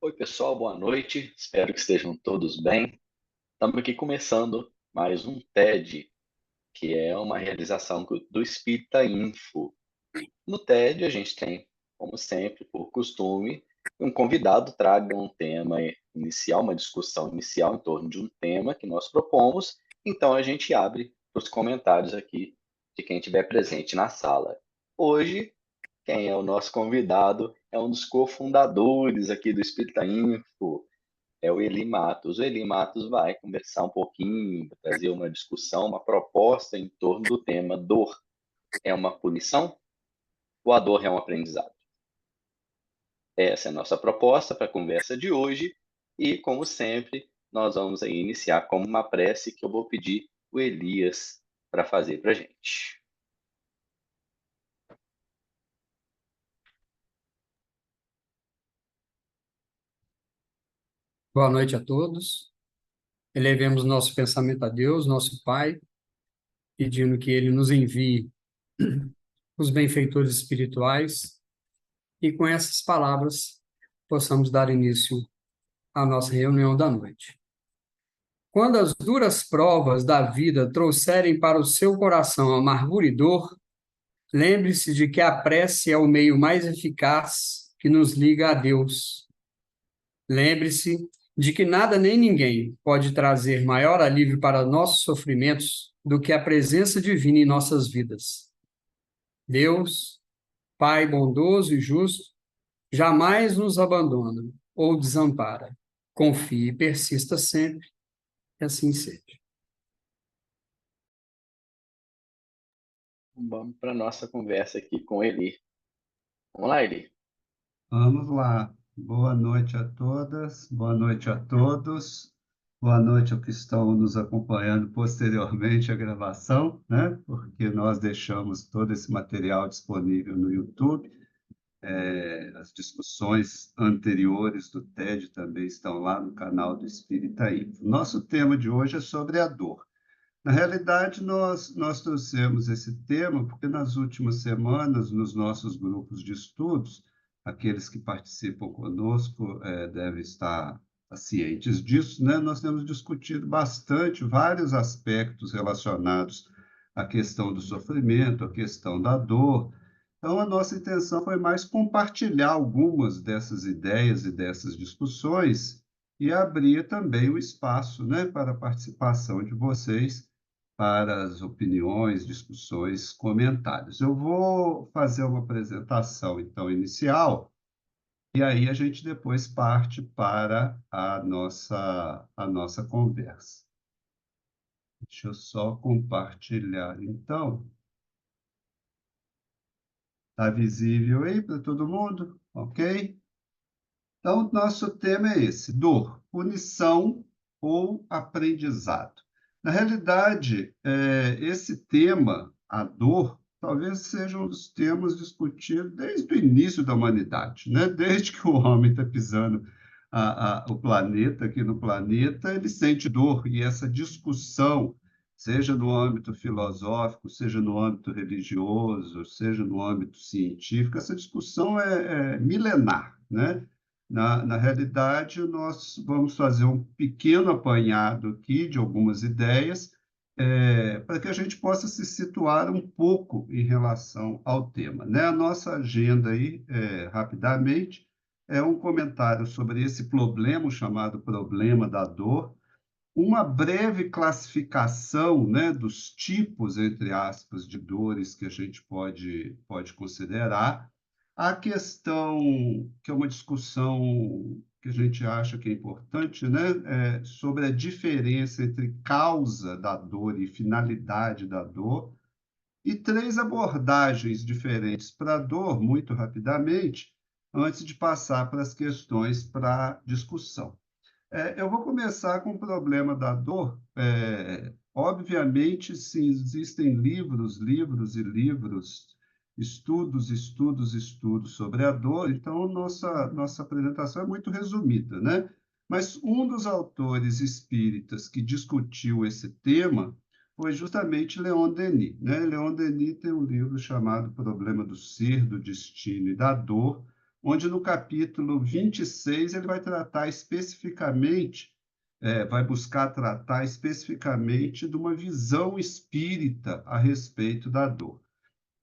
Oi, pessoal, boa noite. Espero que estejam todos bem. Estamos aqui começando mais um TED, que é uma realização do Espírita Info. No TED, a gente tem, como sempre, por costume, um convidado traga um tema inicial, uma discussão inicial em torno de um tema que nós propomos. Então, a gente abre para os comentários aqui de quem estiver presente na sala. Hoje, quem é o nosso convidado é um dos cofundadores aqui do Espírita Info, é o Eli Matos. O Eli Matos vai conversar um pouquinho, trazer uma discussão, uma proposta em torno do tema dor é uma punição ou a dor é um aprendizado? Essa é a nossa proposta para a conversa de hoje e, como sempre, nós vamos aí iniciar com uma prece que eu vou pedir o Elias para fazer para a gente. Boa noite a todos. Elevemos nosso pensamento a Deus, nosso Pai, pedindo que Ele nos envie os benfeitores espirituais e com essas palavras possamos dar início à nossa reunião da noite. Quando as duras provas da vida trouxerem para o seu coração amargura e dor, lembre-se de que a prece é o meio mais eficaz que nos liga a Deus. Lembre-se de que nada nem ninguém pode trazer maior alívio para nossos sofrimentos do que a presença divina em nossas vidas. Deus, Pai bondoso e justo, jamais nos abandona ou desampara. Confie e persista sempre, e assim seja. Vamos para a nossa conversa aqui com o Eli. Vamos lá, Eli. Vamos lá. Boa noite a todas, boa noite a todos, boa noite aos que estão nos acompanhando posteriormente à gravação, né? Porque nós deixamos todo esse material disponível no YouTube. As discussões anteriores do TED também estão lá no canal do Espírita Info. Nosso tema de hoje é sobre a dor. Na realidade, nós trouxemos esse tema porque nas últimas semanas, nos nossos grupos de estudos, aqueles que participam conosco devem estar cientes disso, né? Nós temos discutido bastante vários aspectos relacionados à questão do sofrimento, à questão da dor. Então, a nossa intenção foi mais compartilhar algumas dessas ideias e dessas discussões e abrir também o espaço, né, para a participação de vocês para as opiniões, discussões, comentários. Eu vou fazer uma apresentação, então, inicial, e aí a gente depois parte para a nossa conversa. Deixa eu só compartilhar, então. Está visível aí para todo mundo? Ok? Então, nosso tema é esse: dor, punição ou aprendizado. Na realidade, esse tema, a dor, talvez seja um dos temas discutidos desde o início da humanidade, né? Desde que o homem está pisando o planeta, aqui no planeta, ele sente dor, e essa discussão, seja no âmbito filosófico, seja no âmbito religioso, seja no âmbito científico, essa discussão é milenar, né? Na realidade, nós vamos fazer um pequeno apanhado aqui de algumas ideias, para que a gente possa se situar um pouco em relação ao tema, né? A nossa agenda aí, rapidamente, é um comentário sobre esse problema, o chamado problema da dor, uma breve classificação, né, dos tipos, entre aspas, de dores que a gente pode considerar, a questão, que é uma discussão que a gente acha que é importante, né, sobre a diferença entre causa da dor e finalidade da dor, e três abordagens diferentes para a dor, muito rapidamente, antes de passar para as questões para discussão. Eu vou começar com o problema da dor. Obviamente, sim, existem livros, livros e livros, estudos, estudos, estudos sobre a dor, então nossa apresentação é muito resumida, né? Mas um dos autores espíritas que discutiu esse tema foi justamente Leon Denis, né? Leon Denis tem um livro chamado Problema do Ser, do Destino e da Dor, onde no capítulo 26 ele vai tratar especificamente, vai buscar tratar especificamente de uma visão espírita a respeito da dor.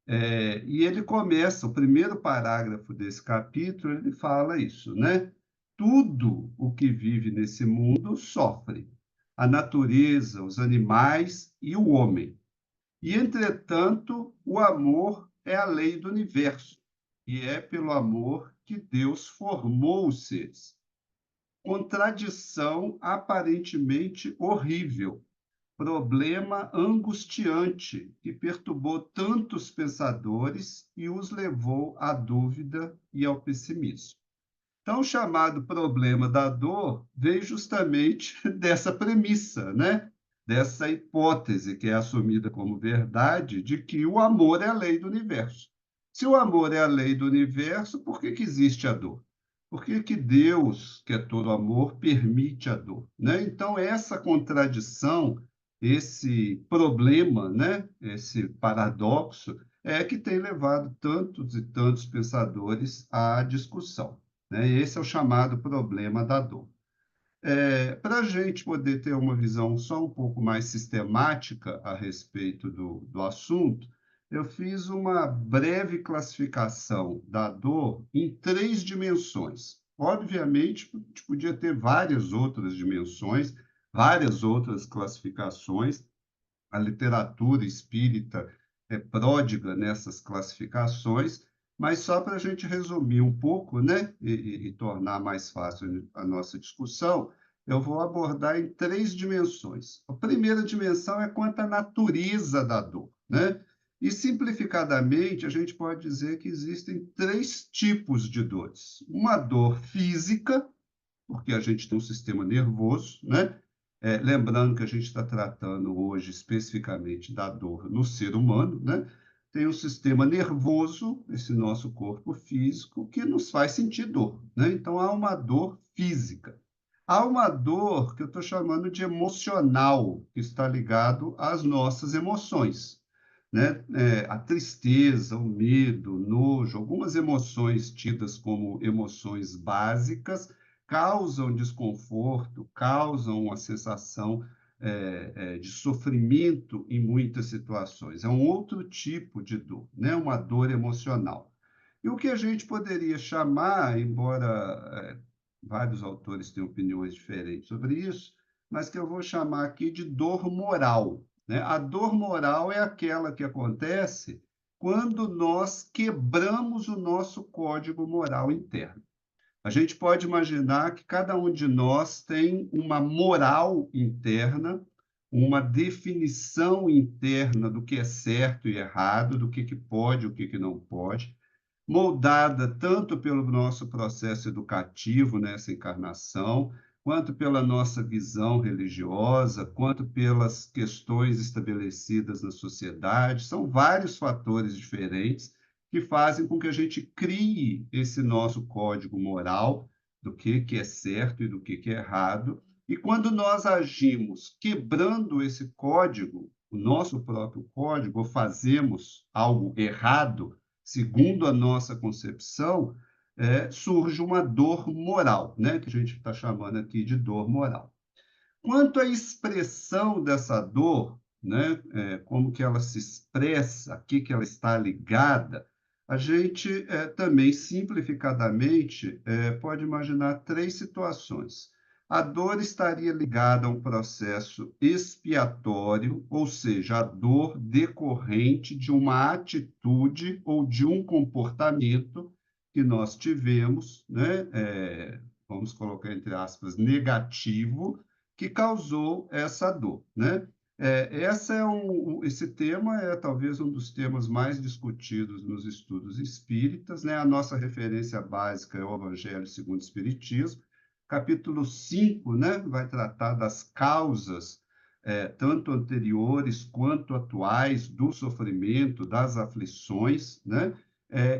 E ele começa, o primeiro parágrafo desse capítulo, ele fala isso, né? Tudo o que vive nesse mundo sofre, a natureza, os animais e o homem. E, entretanto, o amor é a lei do universo, e é pelo amor que Deus formou os seres. Contradição aparentemente horrível, problema angustiante que perturbou tantos pensadores e os levou à dúvida e ao pessimismo. Então, o chamado problema da dor veio justamente dessa premissa, né? Dessa hipótese que é assumida como verdade de que o amor é a lei do universo. Se o amor é a lei do universo, por que existe a dor? Por que Deus, que é todo amor, permite a dor? Né? Então, essa contradição, esse problema, né? Esse paradoxo, é que tem levado tantos e tantos pensadores à discussão. Né? Esse é o chamado problema da dor. Para a gente poder ter uma visão só um pouco mais sistemática a respeito do assunto, eu fiz uma breve classificação da dor em 3 dimensões. Obviamente, a gente podia ter várias outras dimensões, várias outras classificações. A literatura espírita é pródiga nessas classificações, mas só para a gente resumir um pouco, né, e tornar mais fácil a nossa discussão, eu vou abordar em 3 dimensões. A primeira dimensão é quanto à natureza da dor, né? E, simplificadamente, a gente pode dizer que existem 3 tipos de dores. Uma dor física, porque a gente tem um sistema nervoso, né? Lembrando que a gente está tratando hoje especificamente da dor no ser humano, né? Tem um sistema nervoso, esse nosso corpo físico, que nos faz sentir dor, né? Então, há uma dor física. Há uma dor que eu estou chamando de emocional, que está ligado às nossas emoções, né? A tristeza, o medo, o nojo, algumas emoções tidas como emoções básicas, causam desconforto, causam uma sensação de sofrimento em muitas situações. É um outro tipo de dor, né? Uma dor emocional. E o que a gente poderia chamar, embora vários autores tenham opiniões diferentes sobre isso, mas que eu vou chamar aqui de dor moral, né? A dor moral é aquela que acontece quando nós quebramos o nosso código moral interno. A gente pode imaginar que cada um de nós tem uma moral interna, uma definição interna do que é certo e errado, do que pode e o que não pode, moldada tanto pelo nosso processo educativo nessa encarnação, quanto pela nossa visão religiosa, quanto pelas questões estabelecidas na sociedade. São vários fatores diferentes que fazem com que a gente crie esse nosso código moral do que é certo e do que é errado. E quando nós agimos quebrando esse código, o nosso próprio código, ou fazemos algo errado, segundo a nossa concepção, surge uma dor moral, né? Que a gente está chamando aqui de dor moral. Quanto à expressão dessa dor, né? Como que ela se expressa, a que ela está ligada, a gente também, simplificadamente, pode imaginar 3 situações. A dor estaria ligada a um processo expiatório, ou seja, a dor decorrente de uma atitude ou de um comportamento que nós tivemos, né? Vamos colocar entre aspas, negativo, que causou essa dor, né? Esse tema é talvez um dos temas mais discutidos nos estudos espíritas, né? A nossa referência básica é o Evangelho segundo o Espiritismo. Capítulo 5, né? Vai tratar das causas, tanto anteriores quanto atuais, do sofrimento, das aflições, né?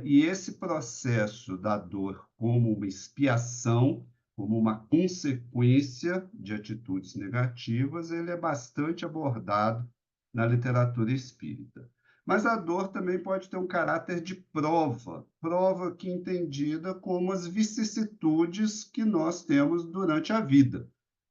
E esse processo da dor como uma expiação, como uma consequência de atitudes negativas, ele é bastante abordado na literatura espírita. Mas a dor também pode ter um caráter de prova, prova aqui entendida como as vicissitudes que nós temos durante a vida,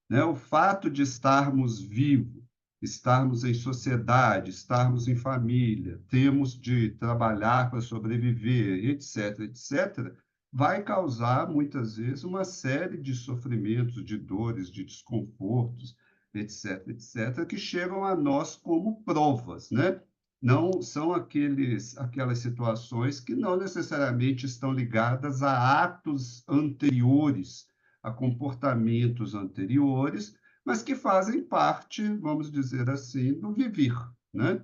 né? O fato de estarmos vivos, estarmos em sociedade, estarmos em família, temos de trabalhar para sobreviver, etc., etc., vai causar, muitas vezes, uma série de sofrimentos, de dores, de desconfortos, etc., etc., que chegam a nós como provas, né? Não são aquelas situações que não necessariamente estão ligadas a atos anteriores, a comportamentos anteriores, mas que fazem parte, vamos dizer assim, do viver, né?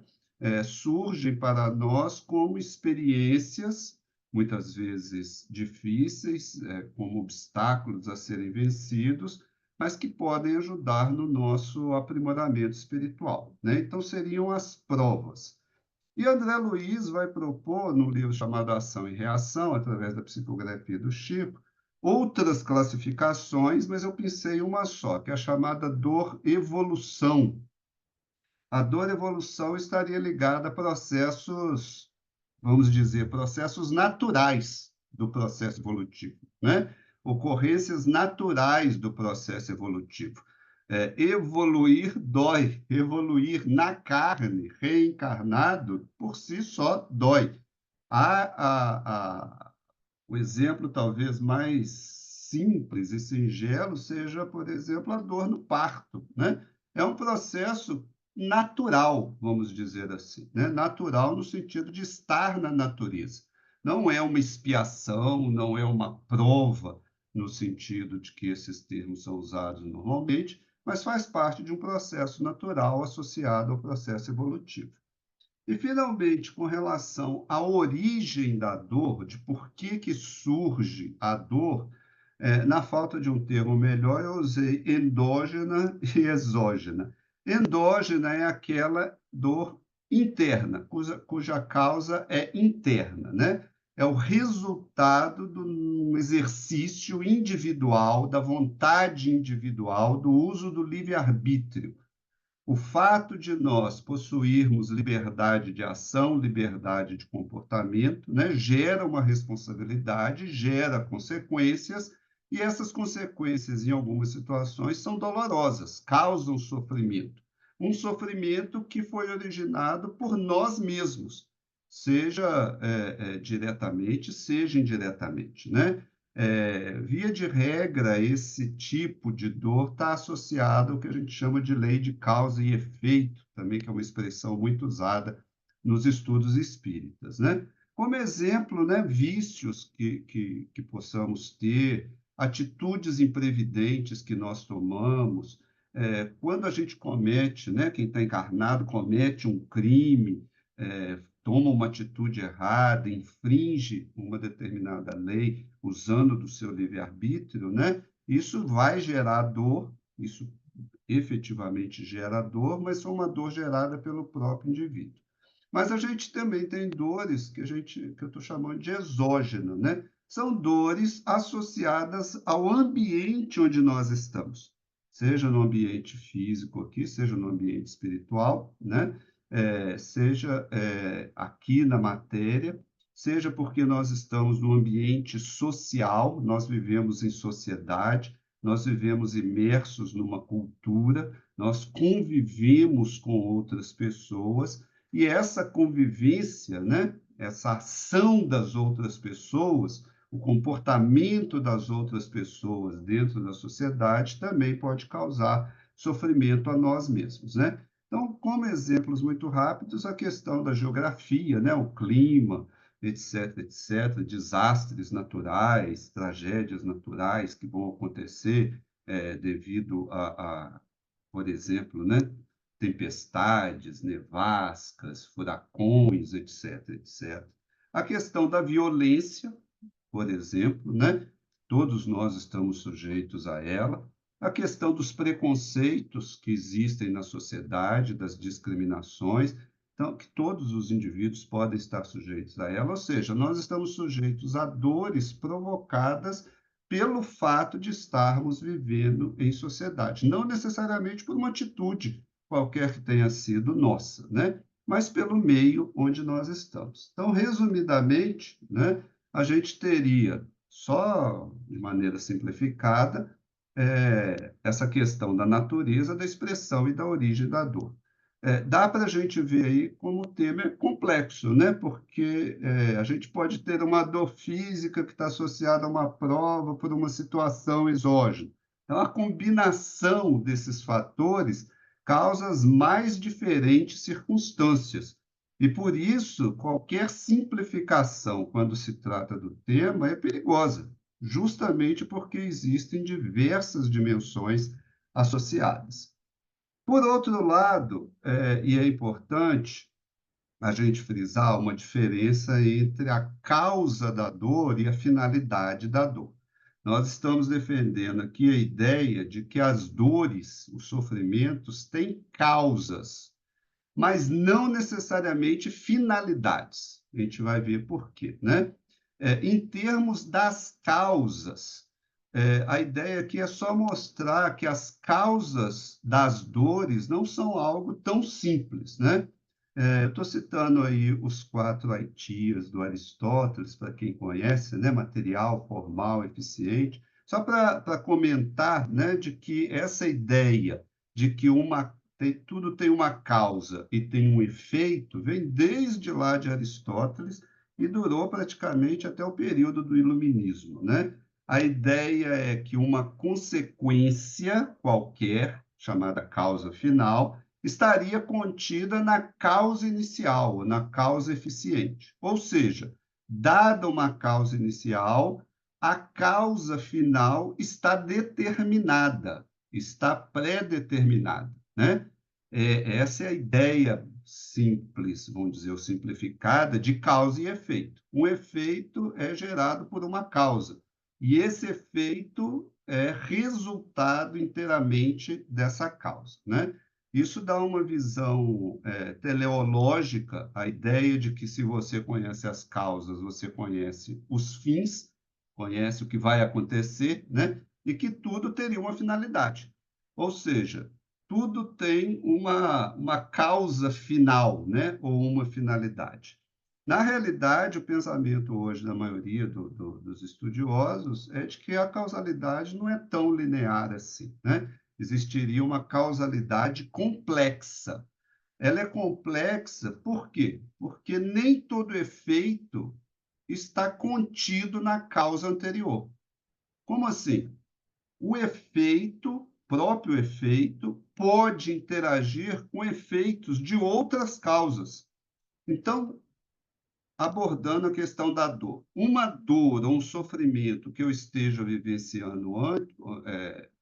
Surgem para nós como experiências, muitas vezes difíceis, como obstáculos a serem vencidos, mas que podem ajudar no nosso aprimoramento espiritual, né? Então, seriam as provas. E André Luiz vai propor, no livro chamado Ação e Reação, através da psicografia do Chico, outras classificações, mas eu pensei em uma só, que é a chamada dor-evolução. A dor-evolução estaria ligada a processos, vamos dizer, processos naturais do processo evolutivo, né? Ocorrências naturais do processo evolutivo. Evoluir dói, evoluir na carne, reencarnado, por si só dói. O exemplo talvez mais simples e singelo seja, por exemplo, a dor no parto, né? É um processo natural, vamos dizer assim, né? Natural no sentido de estar na natureza. Não é uma expiação, não é uma prova, no sentido de que esses termos são usados normalmente, mas faz parte de um processo natural associado ao processo evolutivo. E, finalmente, com relação à origem da dor, de por que surge a dor, na falta de um termo melhor, eu usei endógena e exógena. Endógena é aquela dor interna, cuja causa é interna, né? É o resultado de um exercício individual, da vontade individual, do uso do livre-arbítrio. O fato de nós possuirmos liberdade de ação, liberdade de comportamento, né, gera uma responsabilidade, gera consequências, e essas consequências, em algumas situações, são dolorosas, causam sofrimento. Um sofrimento que foi originado por nós mesmos, seja diretamente, seja indiretamente, né? Via de regra, esse tipo de dor está associado ao que a gente chama de lei de causa e efeito, também que é uma expressão muito usada nos estudos espíritas, né? Como exemplo, né, vícios que possamos ter, atitudes imprevidentes que nós tomamos, quando a gente comete, né, quem está encarnado comete um crime, toma uma atitude errada, infringe uma determinada lei, usando do seu livre-arbítrio, né? Isso vai gerar dor, isso efetivamente gera dor, mas é uma dor gerada pelo próprio indivíduo. Mas a gente também tem dores que eu estou chamando de exógena, né? São dores associadas ao ambiente onde nós estamos, seja no ambiente físico aqui, seja no ambiente espiritual, né? Seja aqui na matéria, seja porque nós estamos no ambiente social, nós vivemos em sociedade, nós vivemos imersos numa cultura, nós convivemos com outras pessoas, e essa convivência, né, essa ação das outras pessoas, o comportamento das outras pessoas dentro da sociedade também pode causar sofrimento a nós mesmos, né? Então, como exemplos muito rápidos, a questão da geografia, né, o clima, etc., etc., desastres naturais, tragédias naturais que vão acontecer devido por exemplo, né, tempestades, nevascas, furacões, etc., etc. A questão da violência, por exemplo, né? Todos nós estamos sujeitos a ela. A questão dos preconceitos que existem na sociedade, das discriminações, então, que todos os indivíduos podem estar sujeitos a ela, ou seja, nós estamos sujeitos a dores provocadas pelo fato de estarmos vivendo em sociedade, não necessariamente por uma atitude qualquer que tenha sido nossa, né? mas pelo meio onde nós estamos. Então, resumidamente, né, a gente teria, só de maneira simplificada, essa questão da natureza, da expressão e da origem da dor. Dá para a gente ver aí como o tema é complexo, né? Porque a gente pode ter uma dor física que está associada a uma prova por uma situação exógena. Então, a combinação desses fatores causa as mais diferentes circunstâncias. E, por isso, qualquer simplificação quando se trata do tema é perigosa, justamente porque existem diversas dimensões associadas. Por outro lado, e é importante a gente frisar uma diferença entre a causa da dor e a finalidade da dor. Nós estamos defendendo aqui a ideia de que as dores, os sofrimentos, têm causas, mas não necessariamente finalidades. A gente vai ver por quê, né? Em termos das causas, a ideia aqui é só mostrar que as causas das dores não são algo tão simples, né? Eu estou citando aí os 4 haitias do Aristóteles, para quem conhece, né? Material, formal, eficiente, só para comentar, né, de que essa ideia de que tudo tem uma causa e tem um efeito, vem desde lá de Aristóteles e durou praticamente até o período do Iluminismo, né? A ideia é que uma consequência qualquer, chamada causa final, estaria contida na causa inicial, na causa eficiente. Ou seja, dada uma causa inicial, a causa final está determinada, está pré-determinada, né? Essa é a ideia simples, vamos dizer, ou simplificada, de causa e efeito. Um efeito é gerado por uma causa, e esse efeito é resultado inteiramente dessa causa, né? Isso dá uma visão teleológica, a ideia de que se você conhece as causas, você conhece os fins, conhece o que vai acontecer, né? E que tudo teria uma finalidade. Ou seja, tudo tem uma causa final, né? Ou uma finalidade. Na realidade, o pensamento hoje da maioria dos estudiosos é de que a causalidade não é tão linear assim, né? Existiria uma causalidade complexa. Ela é complexa por quê? Porque nem todo efeito está contido na causa anterior. Como assim? O efeito, próprio efeito, pode interagir com efeitos de outras causas. Então, abordando a questão da dor. Uma dor ou um sofrimento que eu esteja vivenciando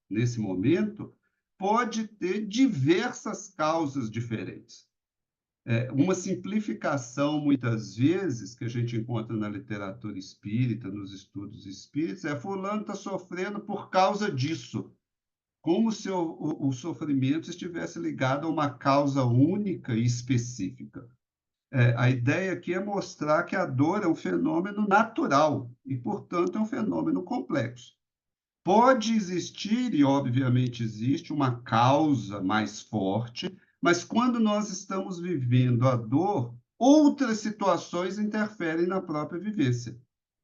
nesse momento pode ter diversas causas diferentes. Uma simplificação, muitas vezes, que a gente encontra na literatura espírita, nos estudos espíritas, fulano está sofrendo por causa disso, como se o sofrimento estivesse ligado a uma causa única e específica. A ideia aqui é mostrar que a dor é um fenômeno natural e, portanto, é um fenômeno complexo. Pode existir, e obviamente existe, uma causa mais forte, mas quando nós estamos vivendo a dor, outras situações interferem na própria vivência.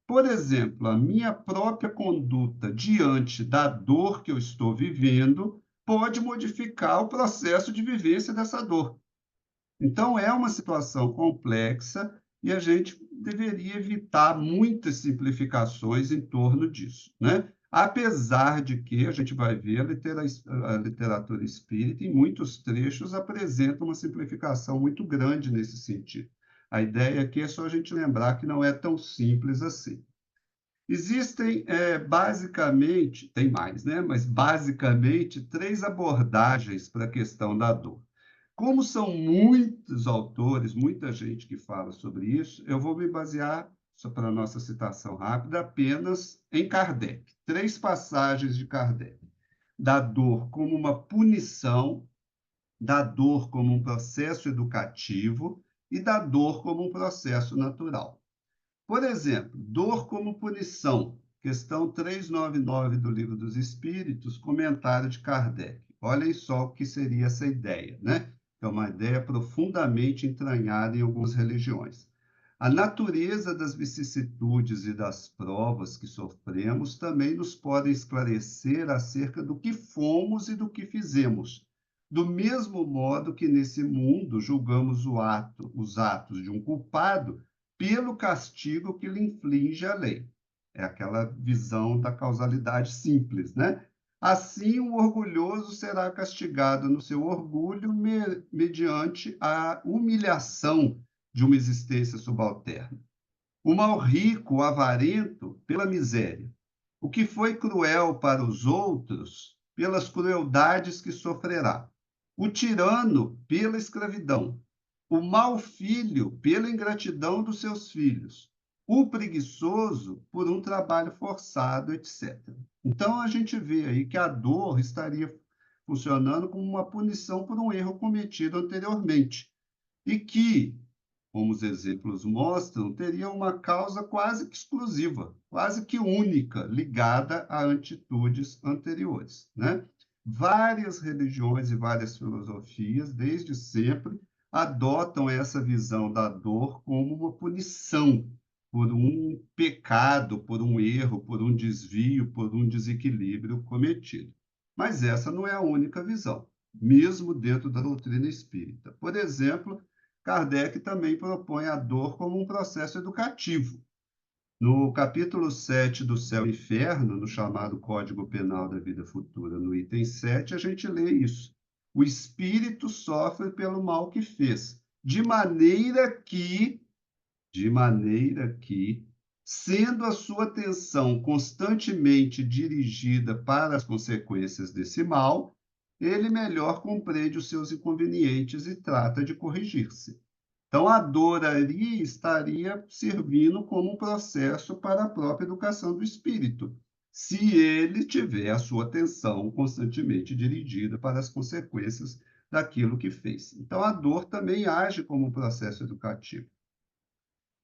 Por exemplo, a minha própria conduta diante da dor que eu estou vivendo pode modificar o processo de vivência dessa dor. Então, é uma situação complexa e a gente deveria evitar muitas simplificações em torno disso, né? Apesar de que a gente vai ver a literatura espírita, em muitos trechos, apresenta uma simplificação muito grande nesse sentido. A ideia aqui é só a gente lembrar que não é tão simples assim. Existem, basicamente, tem mais, né? Mas basicamente, 3 abordagens para a questão da dor. Como são muitos autores, muita gente que fala sobre isso, eu vou me basear, só para a nossa citação rápida, apenas em Kardec. 3 passagens de Kardec. Da dor como uma punição, da dor como um processo educativo e da dor como um processo natural. Por exemplo, dor como punição, questão 399 do Livro dos Espíritos, comentário de Kardec. Olhem só o que seria essa ideia, né? que é uma ideia profundamente entranhada em algumas religiões. A natureza das vicissitudes e das provas que sofremos também nos podem esclarecer acerca do que fomos e do que fizemos. Do mesmo modo que nesse mundo julgamos os atos de um culpado pelo castigo que lhe inflige a lei. É aquela visão da causalidade simples, né? Assim, o orgulhoso será castigado no seu orgulho mediante a humilhação de uma existência subalterna. O mal rico, o avarento, pela miséria. O que foi cruel para os outros, pelas crueldades que sofrerá. O tirano, pela escravidão. O mau filho, pela ingratidão dos seus filhos. O preguiçoso, por um trabalho forçado, etc. Então, a gente vê aí que a dor estaria funcionando como uma punição por um erro cometido anteriormente. E que, como os exemplos mostram, teria uma causa quase que exclusiva, quase que única, ligada a atitudes anteriores, né? Várias religiões e várias filosofias, desde sempre, adotam essa visão da dor como uma punição por um pecado, por um erro, por um desvio, por um desequilíbrio cometido. Mas essa não é a única visão, mesmo dentro da doutrina espírita. Por exemplo, Kardec também propõe a dor como um processo educativo. No capítulo 7 do Céu e Inferno, no chamado Código Penal da Vida Futura, no item 7, a gente lê isso. O espírito sofre pelo mal que fez, de maneira que, sendo a sua atenção constantemente dirigida para as consequências desse mal, ele melhor compreende os seus inconvenientes e trata de corrigir-se. Então, a dor ali estaria servindo como um processo para a própria educação do espírito, se ele tiver a sua atenção constantemente dirigida para as consequências daquilo que fez. Então, a dor também age como um processo educativo.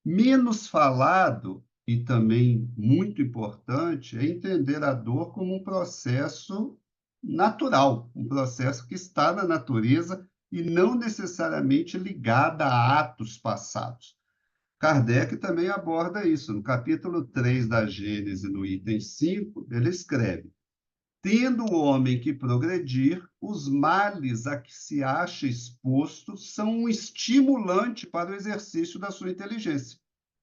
Menos falado, e também muito importante, é entender a dor como um processo natural, um processo que está na natureza e não necessariamente ligada a atos passados. Kardec também aborda isso. No capítulo 3 da Gênese, no item 5, ele escreve: tendo o homem que progredir, os males a que se acha exposto são um estimulante para o exercício da sua inteligência.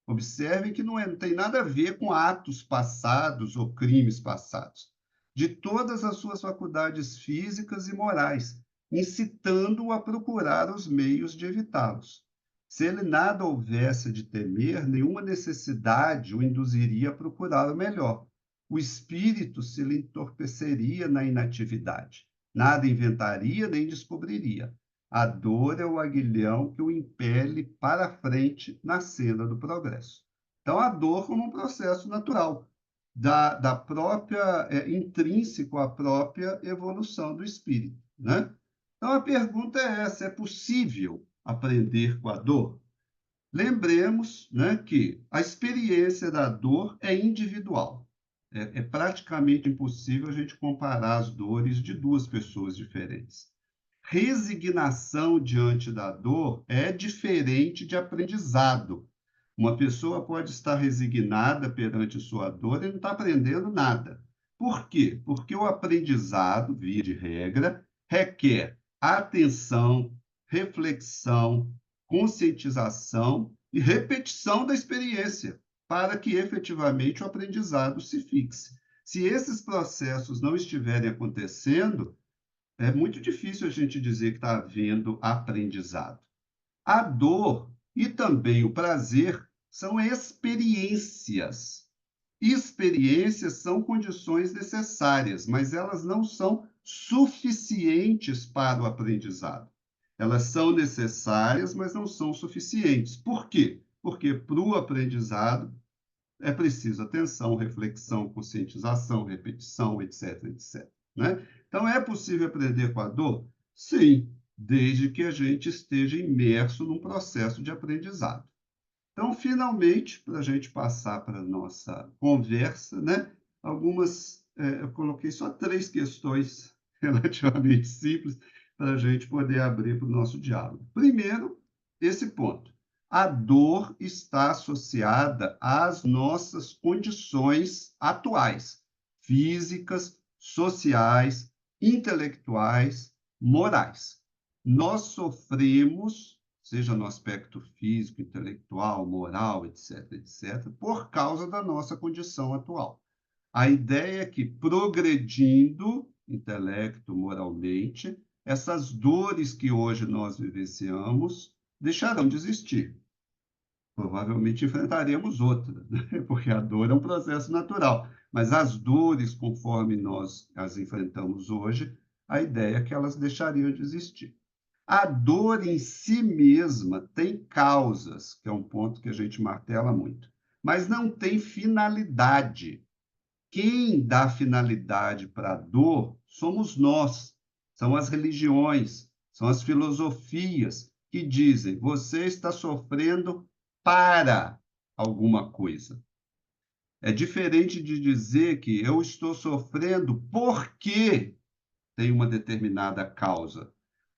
Observem que não tem nada a ver com atos passados ou crimes passados. De todas as suas faculdades físicas e morais, incitando-o a procurar os meios de evitá-los. Se ele nada houvesse de temer, nenhuma necessidade o induziria a procurar o melhor. O espírito se lhe entorpeceria na inatividade. Nada inventaria nem descobriria. A dor é o aguilhão que o impele para a frente na senda do progresso. Então, a dor como um processo natural, da própria, intrínseco à própria evolução do espírito, né? Então, a pergunta é essa: é possível aprender com a dor? Lembremos, né, que a experiência da dor é individual. É praticamente impossível a gente comparar as dores de duas pessoas diferentes. Resignação diante da dor é diferente de aprendizado. Uma pessoa pode estar resignada perante sua dor e não está aprendendo nada. Por quê? Porque o aprendizado, via de regra, requer atenção, reflexão, conscientização e repetição da experiência, para que efetivamente o aprendizado se fixe. Se esses processos não estiverem acontecendo, é muito difícil a gente dizer que está havendo aprendizado. A dor e também o prazer são experiências. Experiências são condições necessárias, mas elas não são suficientes para o aprendizado. Elas são necessárias, mas não são suficientes. Por quê? Porque para o aprendizado é preciso atenção, reflexão, conscientização, repetição, etc, etc. Né? Então, é possível aprender com a dor? Sim, desde que a gente esteja imerso num processo de aprendizado. Então, finalmente, para a gente passar para a nossa conversa, né? Eu coloquei só 3 questões relativamente simples, para a gente poder abrir para o nosso diálogo. Primeiro, esse ponto. A dor está associada às nossas condições atuais, físicas, sociais, intelectuais, morais. Nós sofremos, seja no aspecto físico, intelectual, moral, etc., etc., por causa da nossa condição atual. A ideia é que, progredindo, intelecto, moralmente, essas dores que hoje nós vivenciamos deixarão de existir. Provavelmente enfrentaremos outras, né? Porque a dor é um processo natural. Mas as dores, conforme nós as enfrentamos hoje, a ideia é que elas deixariam de existir. A dor em si mesma tem causas, que é um ponto que a gente martela muito, mas não tem finalidade. Quem dá finalidade para a dor somos nós, são as religiões, são as filosofias que dizem: você está sofrendo para alguma coisa. É diferente de dizer que eu estou sofrendo porque tem uma determinada causa.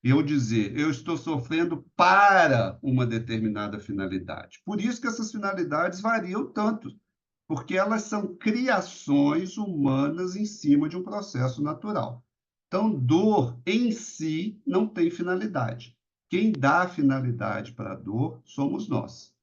Eu dizer, eu estou sofrendo para uma determinada finalidade. Por isso que essas finalidades variam tanto, porque elas são criações humanas em cima de um processo natural. Então, dor em si não tem finalidade. Quem dá finalidade para a dor somos nós.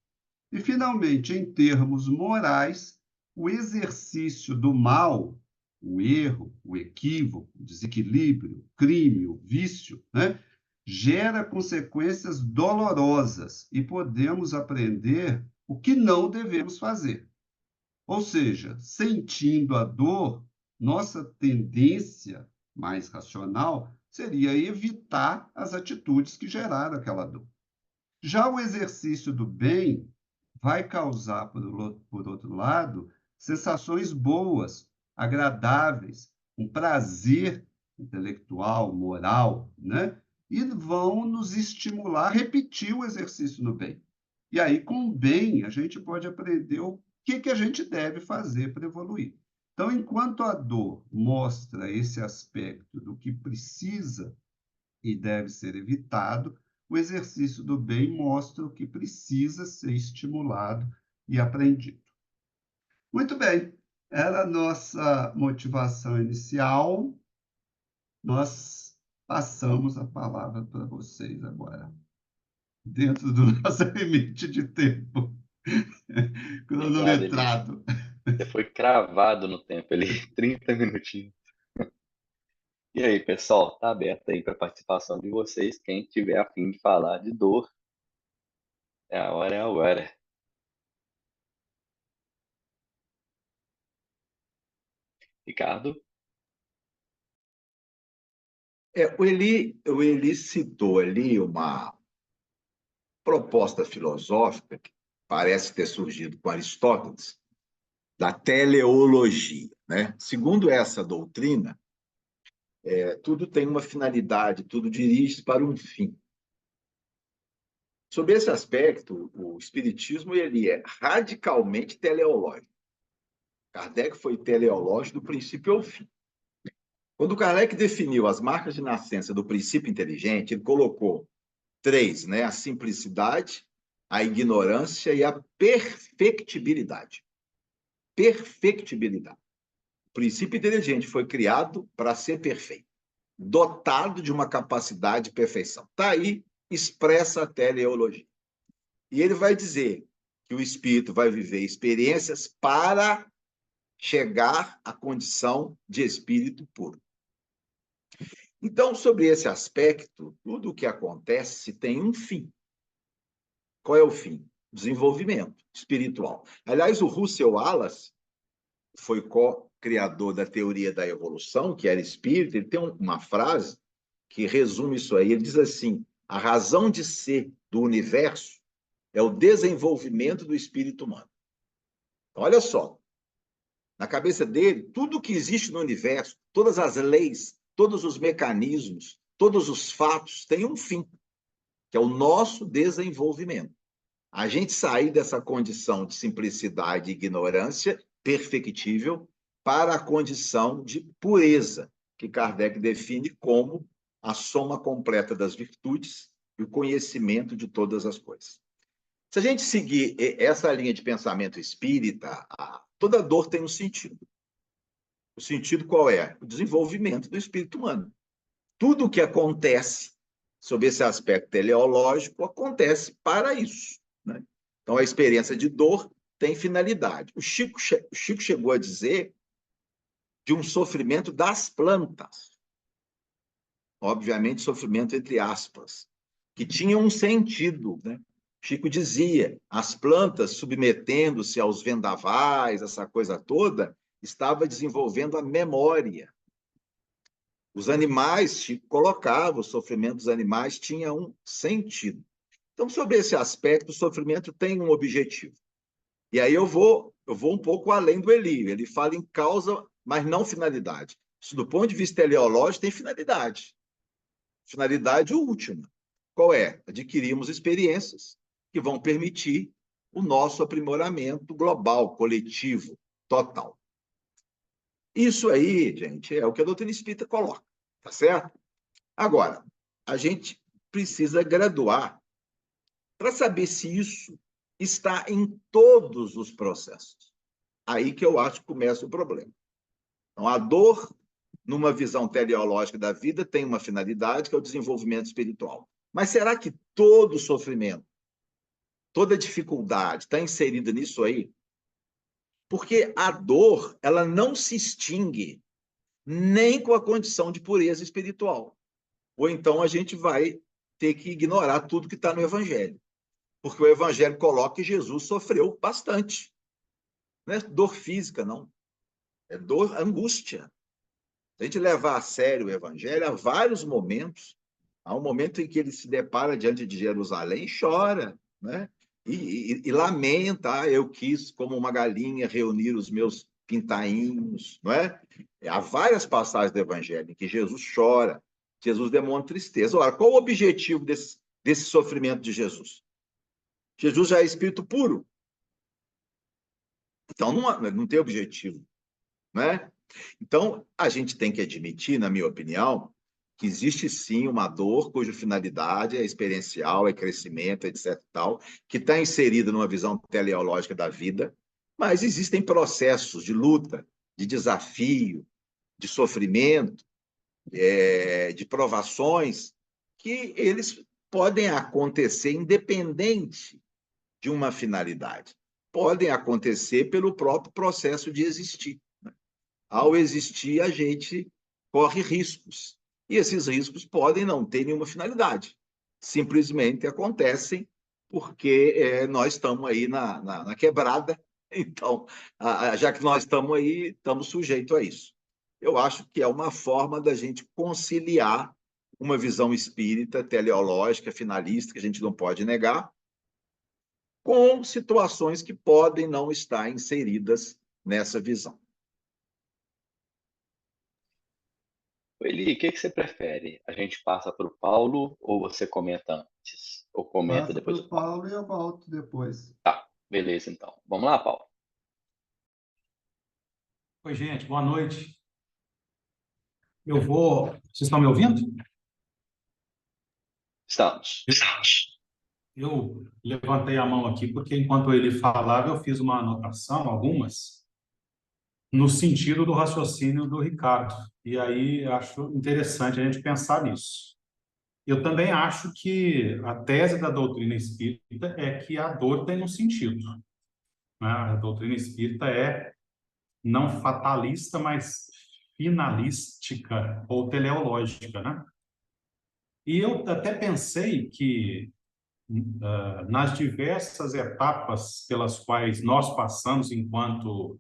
E, finalmente, em termos morais, o exercício do mal, o erro, o equívoco, o desequilíbrio, o crime, o vício, né, gera consequências dolorosas e podemos aprender o que não devemos fazer. Ou seja, sentindo a dor, nossa tendência mais racional seria evitar as atitudes que geraram aquela dor. Já o exercício do bem vai causar, por outro lado, sensações boas, agradáveis, um prazer intelectual, moral, né? E vão nos estimular a repetir o exercício no bem. E aí, com o bem, a gente pode aprender o que a gente deve fazer para evoluir. Então, enquanto a dor mostra esse aspecto do que precisa e deve ser evitado, o exercício do bem mostra o que precisa ser estimulado e aprendido. Muito bem, era a nossa motivação inicial. Nós passamos a palavra para vocês agora, dentro do nosso limite de tempo Obrigado, Eli. cronometrado. Você foi cravado no tempo ali, 30 minutinhos. E aí, pessoal, tá aberto aí para participação de vocês. Quem tiver a fim de falar de dor, é a hora, é agora. Ricardo? O Eli citou ali uma proposta filosófica que parece ter surgido com Aristóteles, da teleologia, né? Segundo essa doutrina, tudo tem uma finalidade, tudo dirige para um fim. Sob esse aspecto, o espiritismo ele é radicalmente teleológico. Kardec foi teleológico do princípio ao fim. Quando Kardec definiu as marcas de nascença do princípio inteligente, ele colocou 3, né? A simplicidade, a ignorância e a perfectibilidade. Perfectibilidade. O princípio inteligente foi criado para ser perfeito, dotado de uma capacidade de perfeição. Está aí expressa a teleologia. E ele vai dizer que o espírito vai viver experiências para chegar à condição de espírito puro. Então, sobre esse aspecto, tudo o que acontece tem um fim. Qual é o fim? Desenvolvimento espiritual. Aliás, o Russell Wallace foi co-criador da teoria da evolução, que era espírita. Ele tem uma frase que resume isso aí. Ele diz assim: a razão de ser do universo é o desenvolvimento do espírito humano. Olha só, na cabeça dele, tudo que existe no universo, todas as leis, todos os mecanismos, todos os fatos têm um fim, que é o nosso desenvolvimento. A gente sair dessa condição de simplicidade e ignorância perfectível para a condição de pureza, que Kardec define como a soma completa das virtudes e o conhecimento de todas as coisas. Se a gente seguir essa linha de pensamento espírita, toda dor tem um sentido. O sentido qual é? O desenvolvimento do espírito humano. Tudo o que acontece sob esse aspecto teleológico acontece para isso, né? Então, a experiência de dor tem finalidade. O Chico chegou a dizer de um sofrimento das plantas. Obviamente, sofrimento entre aspas, que tinha um sentido, né? Chico dizia, as plantas submetendo-se aos vendavais, essa coisa toda, estava desenvolvendo a memória. Os animais, Chico colocava, o sofrimento dos animais tinha um sentido. Então, sobre esse aspecto, o sofrimento tem um objetivo. E aí eu vou um pouco além do Eli. Ele fala em causa, mas não finalidade. Isso, do ponto de vista teleológico, tem finalidade. Finalidade última. Qual é? Adquirimos experiências que vão permitir o nosso aprimoramento global, coletivo, total. Isso aí, gente, é o que a doutrina espírita coloca, tá certo? Agora, a gente precisa graduar para saber se isso está em todos os processos. Aí que eu acho que começa o problema. Então, a dor, numa visão teleológica da vida, tem uma finalidade, que é o desenvolvimento espiritual. Mas será que todo sofrimento, toda dificuldade está inserida nisso aí? Porque a dor, ela não se extingue nem com a condição de pureza espiritual. Ou então a gente vai ter que ignorar tudo que está no Evangelho. Porque o Evangelho coloca que Jesus sofreu bastante. Não é dor física, não. É dor, angústia. Se a gente levar a sério o Evangelho, há vários momentos. Há um momento em que ele se depara diante de Jerusalém e chora, né? E lamenta, eu quis, como uma galinha, reunir os meus pintainhos, não é? Há várias passagens do Evangelho em que Jesus chora, Jesus demonstra tristeza. Ora, qual o objetivo desse sofrimento de Jesus? Jesus já é espírito puro. Então, não tem objetivo, né? Então, a gente tem que admitir, na minha opinião, que existe sim uma dor cuja finalidade é experiencial, é crescimento, etc. Tal, que está inserida numa visão teleológica da vida, mas existem processos de luta, de desafio, de sofrimento, de provações, que eles podem acontecer independente de uma finalidade. Podem acontecer pelo próprio processo de existir. Ao existir, a gente corre riscos. E esses riscos podem não ter nenhuma finalidade. Simplesmente acontecem porque nós estamos aí na quebrada. Então, já que nós estamos aí, estamos sujeitos a isso. Eu acho que é uma forma da gente conciliar uma visão espírita, teleológica, finalista, que a gente não pode negar, com situações que podem não estar inseridas nessa visão. Eli, o que você prefere? A gente passa para o Paulo ou você comenta antes? Ou comenta Passa depois para do o Paulo? Paulo e eu volto depois. Tá, beleza então. Vamos lá, Paulo. Oi, gente, boa noite. Vocês estão me ouvindo? Estamos. Eu levantei a mão aqui porque, enquanto ele falava, eu fiz uma anotação, algumas, no sentido do raciocínio do Ricardo. E aí acho interessante a gente pensar nisso. Eu também acho que a tese da doutrina espírita é que a dor tem um sentido, né? A doutrina espírita é não fatalista, mas finalística ou teleológica, né? E eu até pensei que nas diversas etapas pelas quais nós passamos enquanto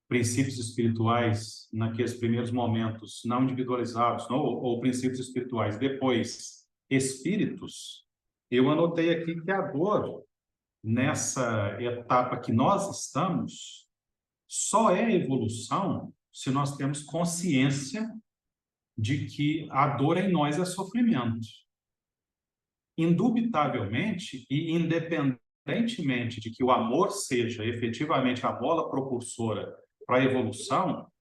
princípios espirituais, naqueles primeiros momentos não individualizados, não, ou princípios espirituais, depois espíritos, eu anotei aqui que a dor, nessa etapa que nós estamos, só é evolução se nós temos consciência de que a dor em nós é sofrimento. Indubitavelmente e independentemente de que o amor seja efetivamente a mola propulsora para a evolução,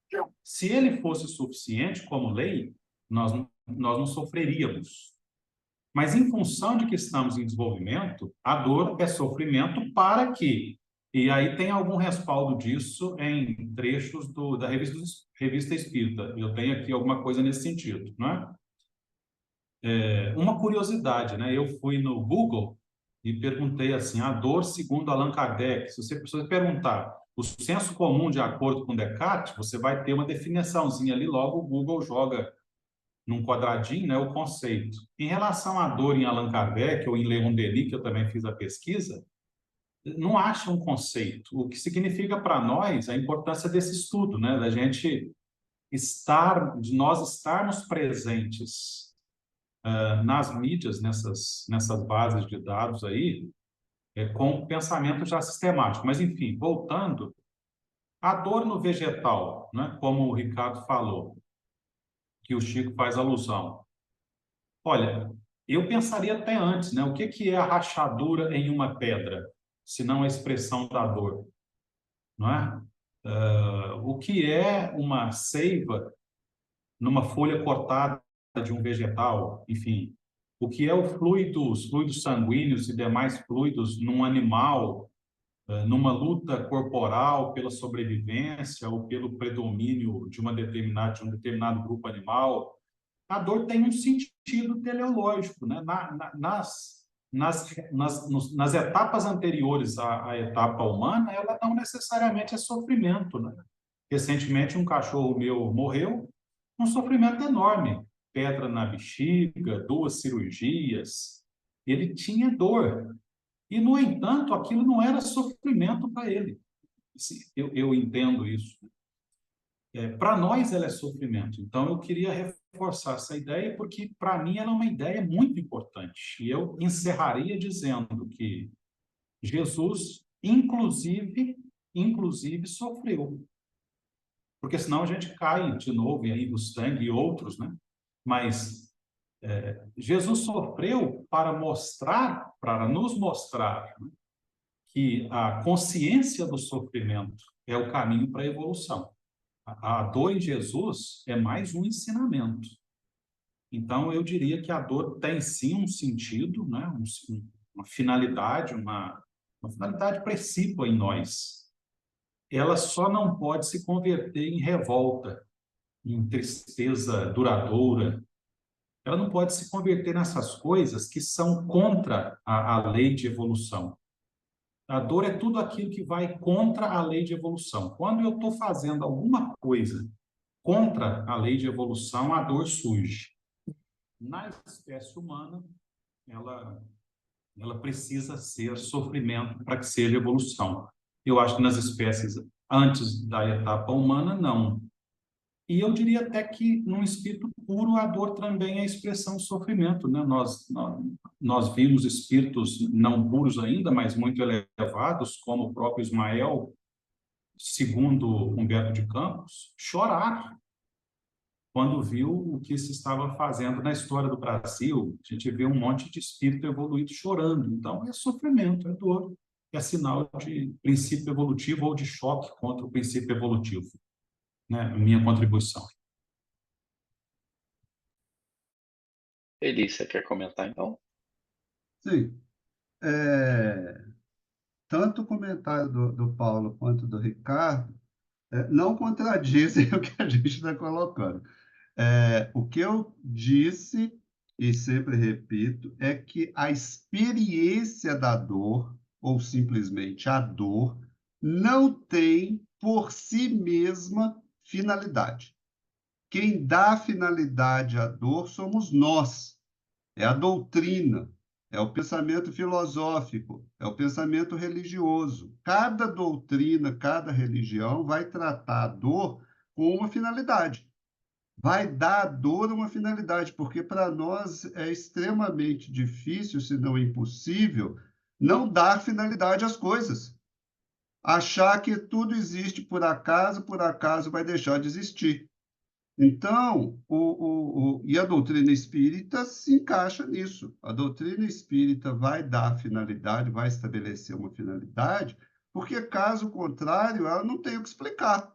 se ele fosse suficiente como lei, nós não sofreríamos. Mas em função de que estamos em desenvolvimento, a dor é sofrimento para que... E aí tem algum respaldo disso em trechos da Revista Espírita. Eu tenho aqui alguma coisa nesse sentido, não é? Uma curiosidade, né? Eu fui no Google e perguntei assim, a dor segundo Allan Kardec. Se você perguntar o senso comum de acordo com Descartes, você vai ter uma definiçãozinha ali, logo o Google joga num quadradinho, né, o conceito. Em relação à dor em Allan Kardec ou em Leon Denis, que eu também fiz a pesquisa, não acha um conceito. O que significa para nós a importância desse estudo, né, da gente de nós estarmos presentes nas mídias, nessas bases de dados aí, com pensamento já sistemático. Mas, enfim, voltando, a dor no vegetal, né, como o Ricardo falou, que o Chico faz alusão. Olha, eu pensaria até antes, né? O que é a rachadura em uma pedra, se não a expressão da dor, não é? O que é uma seiva numa folha cortada de um vegetal, enfim, o que é os fluidos sanguíneos e demais fluidos num animal, numa luta corporal pela sobrevivência ou pelo predomínio de um determinado grupo animal. A dor tem um sentido teleológico, né? Nas etapas anteriores à etapa humana, ela não necessariamente é sofrimento, né? Recentemente, um cachorro meu morreu, um sofrimento enorme, pedra na bexiga, 2 cirurgias, ele tinha dor. E, no entanto, aquilo não era sofrimento para ele. Eu entendo isso. Para nós, ela é sofrimento. Então, eu queria reforçar essa ideia, porque, para mim, ela é uma ideia muito importante. E eu encerraria dizendo que Jesus, inclusive sofreu. Porque senão a gente cai de novo em aí Mustang e outros, né? Mas Jesus sofreu para nos mostrar, né, que a consciência do sofrimento é o caminho para a evolução. A dor em Jesus é mais um ensinamento. Então, eu diria que a dor tem sim um sentido, né? Uma finalidade, uma finalidade precípua em nós. Ela só não pode se converter em revolta, em tristeza duradoura. Ela não pode se converter nessas coisas que são contra a lei de evolução. A dor é tudo aquilo que vai contra a lei de evolução. Quando eu estou fazendo alguma coisa contra a lei de evolução, a dor surge. Na espécie humana, ela precisa ser sofrimento para que seja evolução. Eu acho que nas espécies antes da etapa humana, não. E eu diria até que, num espírito puro, a dor também é expressão de sofrimento, né? Nós vimos espíritos não puros ainda, mas muito elevados, como o próprio Ismael, segundo Humberto de Campos, chorar quando viu o que se estava fazendo na história do Brasil. A gente vê um monte de espírito evoluído chorando. Então, é sofrimento, é dor, é sinal de princípio evolutivo ou de choque contra o princípio evolutivo, né? Minha contribuição. Eli, você quer comentar então? Sim. Tanto o comentário do Paulo quanto do Ricardo não contradizem o que a gente está colocando. O que eu disse, e sempre repito, é que a experiência da dor, ou simplesmente a dor, não tem por si mesma finalidade. Quem dá finalidade à dor somos nós, é a doutrina, é o pensamento filosófico, é o pensamento religioso. Cada doutrina, cada religião vai tratar a dor com uma finalidade. Vai dar à dor uma finalidade, porque para nós é extremamente difícil, se não impossível, não dar finalidade às coisas. Achar que tudo existe por acaso vai deixar de existir. Então, e a doutrina espírita se encaixa nisso. A doutrina espírita vai dar finalidade, vai estabelecer uma finalidade, porque, caso contrário, ela não tem o que explicar.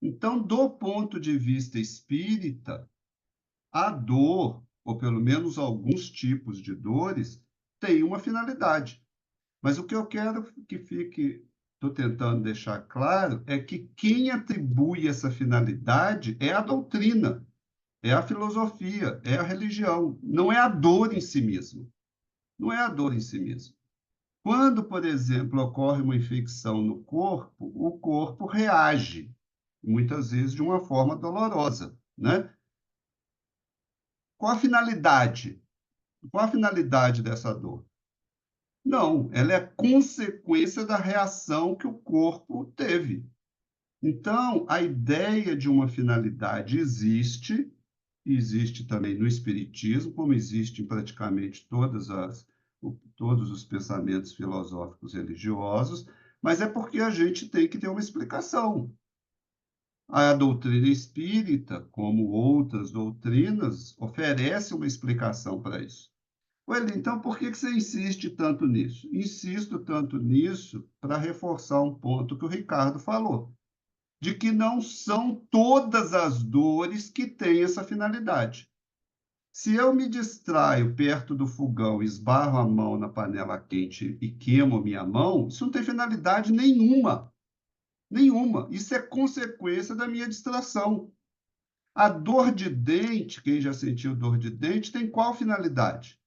Então, do ponto de vista espírita, a dor, ou pelo menos alguns tipos de dores, têm uma finalidade. Mas o que eu quero que fique, estou tentando deixar claro, é que quem atribui essa finalidade é a doutrina, é a filosofia, é a religião, não é a dor em si mesmo. Não é a dor em si mesmo. Quando, por exemplo, ocorre uma infecção no corpo, o corpo reage, muitas vezes de uma forma dolorosa, né? Qual a finalidade? Qual a finalidade dessa dor? Não, ela é consequência da reação que o corpo teve. Então, a ideia de uma finalidade existe, existe também no Espiritismo, como existe em praticamente todos os pensamentos filosóficos religiosos, mas é porque a gente tem que ter uma explicação. A doutrina espírita, como outras doutrinas, oferece uma explicação para isso. Well, então, por que você insiste tanto nisso? Insisto tanto nisso para reforçar um ponto que o Ricardo falou, de que não são todas as dores que têm essa finalidade. Se eu me distraio perto do fogão, esbarro a mão na panela quente e queimo minha mão, isso não tem finalidade nenhuma. Nenhuma. Isso é consequência da minha distração. A dor de dente, quem já sentiu dor de dente, tem qual finalidade?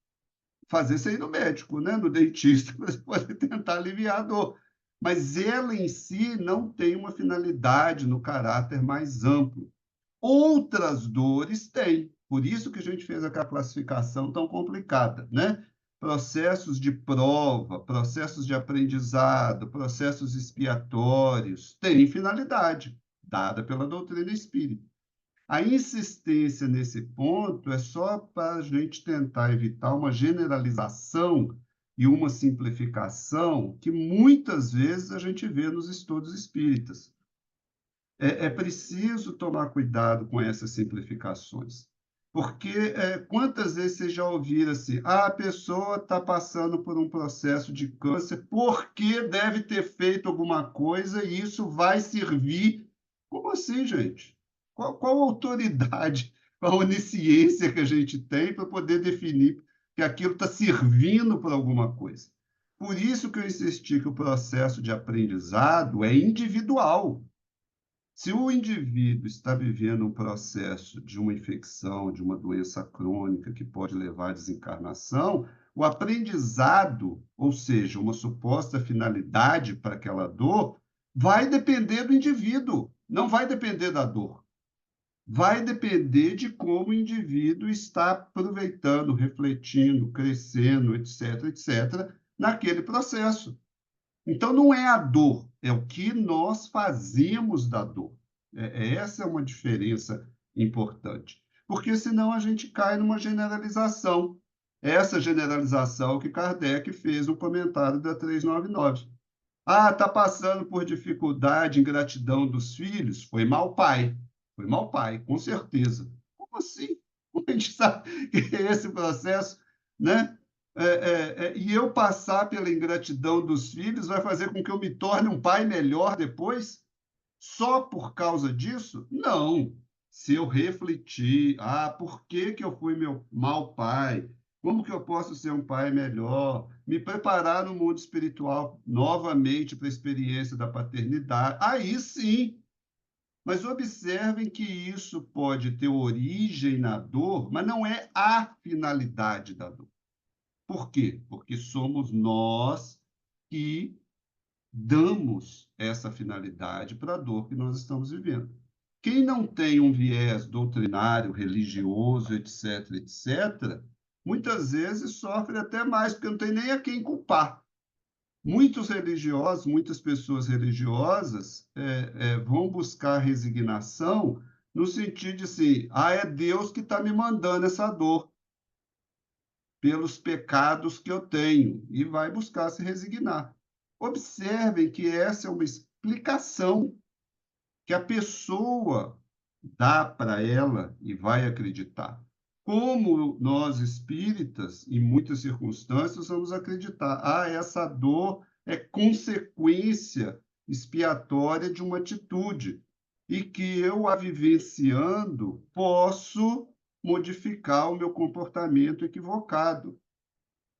Fazer você ir no médico, né? No dentista, para você poder tentar aliviar a dor. Mas ela em si não tem uma finalidade no caráter mais amplo. Outras dores têm. Por isso que a gente fez aquela classificação tão complicada, né? Processos de prova, processos de aprendizado, processos expiatórios, têm finalidade, dada pela doutrina espírita. A insistência nesse ponto é só para a gente tentar evitar uma generalização e uma simplificação que muitas vezes a gente vê nos estudos espíritas. É preciso tomar cuidado com essas simplificações. Porque quantas vezes vocês já ouviram assim, a pessoa está passando por um processo de câncer porque deve ter feito alguma coisa e isso vai servir. Como assim, gente? Qual a autoridade, qual a onisciência que a gente tem para poder definir que aquilo está servindo para alguma coisa? Por isso que eu insisti que o processo de aprendizado é individual. Se o indivíduo está vivendo um processo de uma infecção, de uma doença crônica que pode levar à desencarnação, o aprendizado, ou seja, uma suposta finalidade para aquela dor, vai depender do indivíduo, não vai depender da dor. Vai depender de como o indivíduo está aproveitando, refletindo, crescendo, etc., etc., naquele processo. Então, não é a dor, é o que nós fazemos da dor. Essa é uma diferença importante. Porque senão a gente cai numa generalização. Essa generalização que Kardec fez no comentário da 399. Ah, está passando por dificuldade, ingratidão dos filhos? Foi mau pai. Foi mau pai, com certeza. Como assim? A gente sabe que esse processo, né? E eu passar pela ingratidão dos filhos vai fazer com que eu me torne um pai melhor depois? Só por causa disso? Não. Se eu refletir, por que que eu fui meu mau pai? Como que eu posso ser um pai melhor? Me preparar no mundo espiritual novamente para a experiência da paternidade. Aí sim. Mas observem que isso pode ter origem na dor, mas não é a finalidade da dor. Por quê? Porque somos nós que damos essa finalidade para a dor que nós estamos vivendo. Quem não tem um viés doutrinário, religioso, etc., etc., muitas vezes sofre até mais, porque não tem nem a quem culpar. Muitos religiosos, muitas pessoas religiosas vão buscar resignação no sentido de assim, é Deus que está me mandando essa dor pelos pecados que eu tenho, e vai buscar se resignar. Observem que essa é uma explicação que a pessoa dá para ela e vai acreditar. Como nós espíritas, em muitas circunstâncias, vamos acreditar, essa dor é consequência expiatória de uma atitude, e que eu, a vivenciando, posso modificar o meu comportamento equivocado.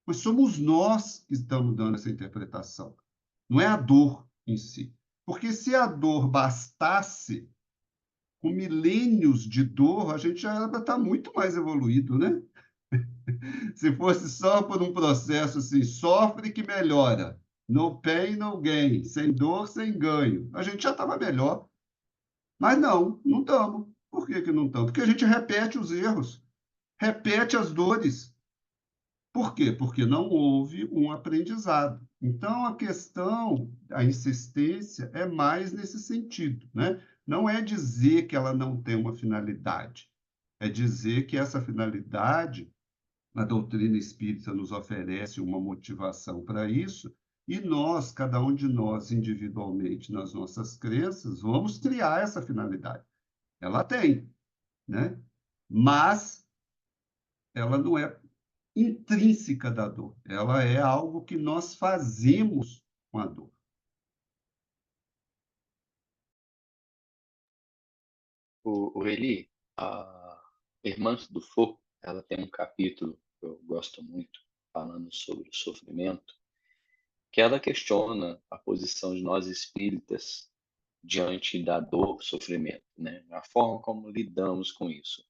Mas somos nós que estamos dando essa interpretação, não é a dor em si. Porque se a dor bastasse, com milênios de dor, a gente já era para estar muito mais evoluído, né? Se fosse só por um processo assim, sofre que melhora, no pain, no gain, sem dor, sem ganho, a gente já estava melhor. Mas não estamos. Por que que não estamos? Porque a gente repete os erros, repete as dores. Por quê? Porque não houve um aprendizado. Então, a questão, a insistência é mais nesse sentido, né? Não é dizer que ela não tem uma finalidade, é dizer que essa finalidade, a doutrina espírita nos oferece uma motivação para isso, e nós, cada um de nós, individualmente, nas nossas crenças, vamos criar essa finalidade. Ela tem, né? Mas ela não é intrínseca da dor. Ela é algo que nós fazemos com a dor. O Eli, a Irmãs do Fogo, ela tem um capítulo que eu gosto muito, falando sobre o sofrimento, que ela questiona a posição de nós espíritas diante da dor, sofrimento, né? A forma como lidamos com isso.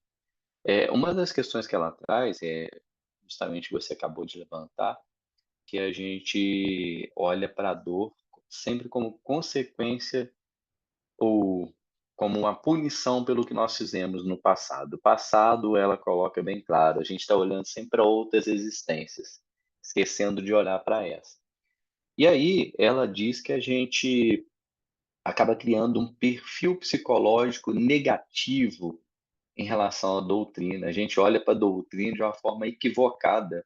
Uma das questões que ela traz é justamente o que você acabou de levantar, que a gente olha para a dor sempre como consequência ou como uma punição pelo que nós fizemos no passado. O passado, ela coloca bem claro, a gente está olhando sempre para outras existências, esquecendo de olhar para essa. E aí, ela diz que a gente acaba criando um perfil psicológico negativo em relação à doutrina. A gente olha para a doutrina de uma forma equivocada,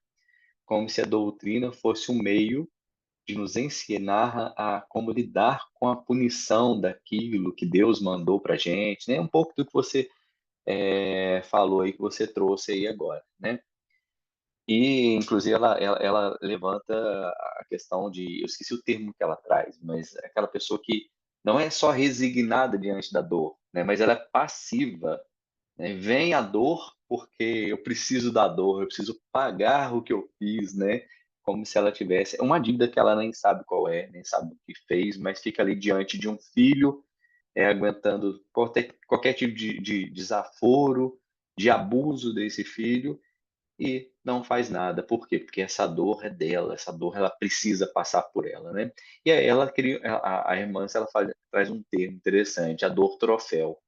como se a doutrina fosse um meio de nos ensinar a como lidar com a punição daquilo que Deus mandou para a gente, né? Um pouco do que você falou aí, que você trouxe aí agora, né? E, inclusive, ela levanta a questão de, eu esqueci o termo que ela traz, mas é aquela pessoa que não é só resignada diante da dor, né? Mas ela é passiva, né? Vem a dor porque eu preciso da dor, eu preciso pagar o que eu fiz, né? Como se ela tivesse uma dívida que ela nem sabe qual é, nem sabe o que fez, mas fica ali diante de um filho, aguentando qualquer tipo de desaforo, de abuso desse filho e não faz nada. Por quê? Porque essa dor é dela, essa dor ela precisa passar por ela, né? E aí ela cria, a irmã, ela traz um termo interessante, a dor troféu.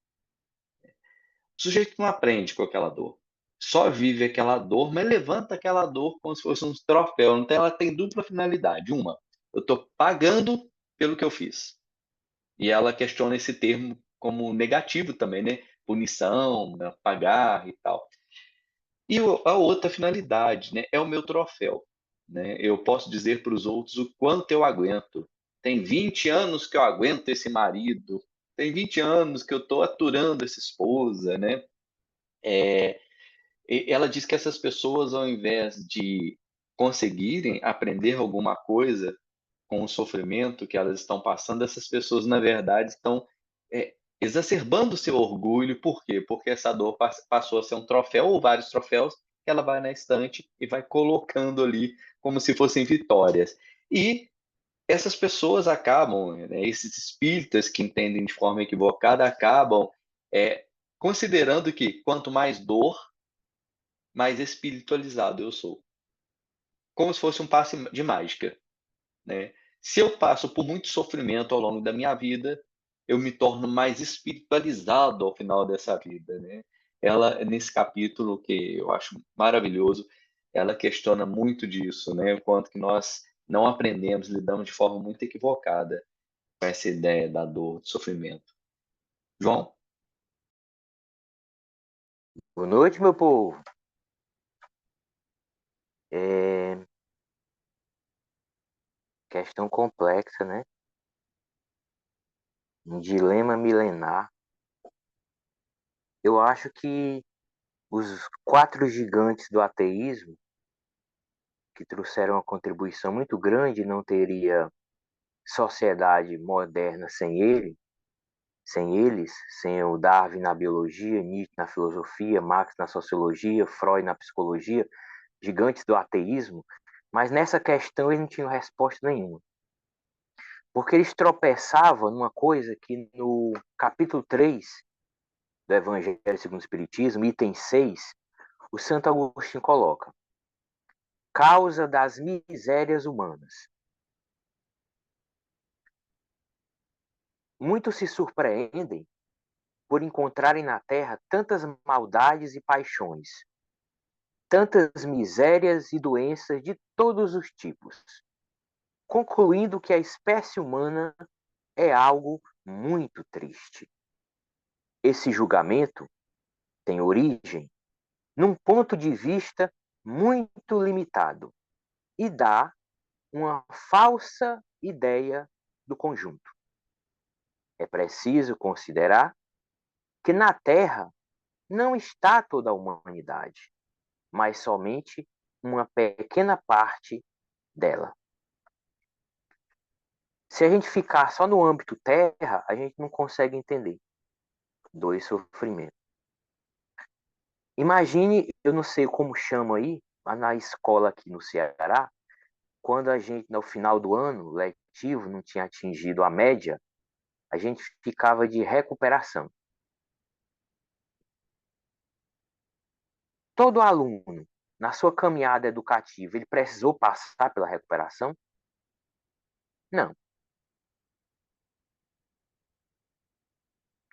O sujeito não aprende com aquela dor. Só vive aquela dor, mas levanta aquela dor como se fosse um troféu. Então ela tem dupla finalidade. Uma, eu estou pagando pelo que eu fiz. E ela questiona esse termo como negativo também, né? Punição, né? Pagar e tal. E a outra finalidade, né? É o meu troféu, né? Eu posso dizer para os outros o quanto eu aguento. Tem 20 anos que eu aguento esse marido. Tem 20 anos que eu estou aturando essa esposa, né? É, ela diz que essas pessoas, ao invés de conseguirem aprender alguma coisa com o sofrimento que elas estão passando, essas pessoas, na verdade, estão exacerbando o seu orgulho. Por quê? Porque essa dor passou a ser um troféu ou vários troféus que ela vai na estante e vai colocando ali como se fossem vitórias. E essas pessoas acabam, né, esses espíritas que entendem de forma equivocada, acabam considerando que quanto mais dor, mais espiritualizado eu sou. Como se fosse um passe de mágica, né? Se eu passo por muito sofrimento ao longo da minha vida, eu me torno mais espiritualizado ao final dessa vida, né? Ela, nesse capítulo, que eu acho maravilhoso, ela questiona muito disso, né? O quanto que nós não aprendemos, lidamos de forma muito equivocada com essa ideia da dor, do sofrimento. João? Boa noite, meu povo. É questão complexa, né? Um dilema milenar. Eu acho que os 4 gigantes do ateísmo, que trouxeram uma contribuição muito grande, não teria sociedade moderna sem ele, Sem eles, sem o Darwin na biologia, Nietzsche na filosofia, Marx na sociologia, Freud na psicologia, gigantes do ateísmo, mas nessa questão eles não tinham resposta nenhuma. Porque eles tropeçavam numa coisa que no capítulo 3 do Evangelho segundo o Espiritismo, item 6, o Santo Agostinho coloca: causa das misérias humanas. Muitos se surpreendem por encontrarem na Terra tantas maldades e paixões, tantas misérias e doenças de todos os tipos, concluindo que a espécie humana é algo muito triste. Esse julgamento tem origem num ponto de vista muito limitado e dá uma falsa ideia do conjunto. É preciso considerar que na Terra não está toda a humanidade, mas somente uma pequena parte dela. Se a gente ficar só no âmbito Terra, a gente não consegue entender dois sofrimentos. Imagine, eu não sei como chama aí, mas na escola aqui no Ceará, quando a gente, no final do ano letivo, não tinha atingido a média, a gente ficava de recuperação. Todo aluno, na sua caminhada educativa, ele precisou passar pela recuperação? Não.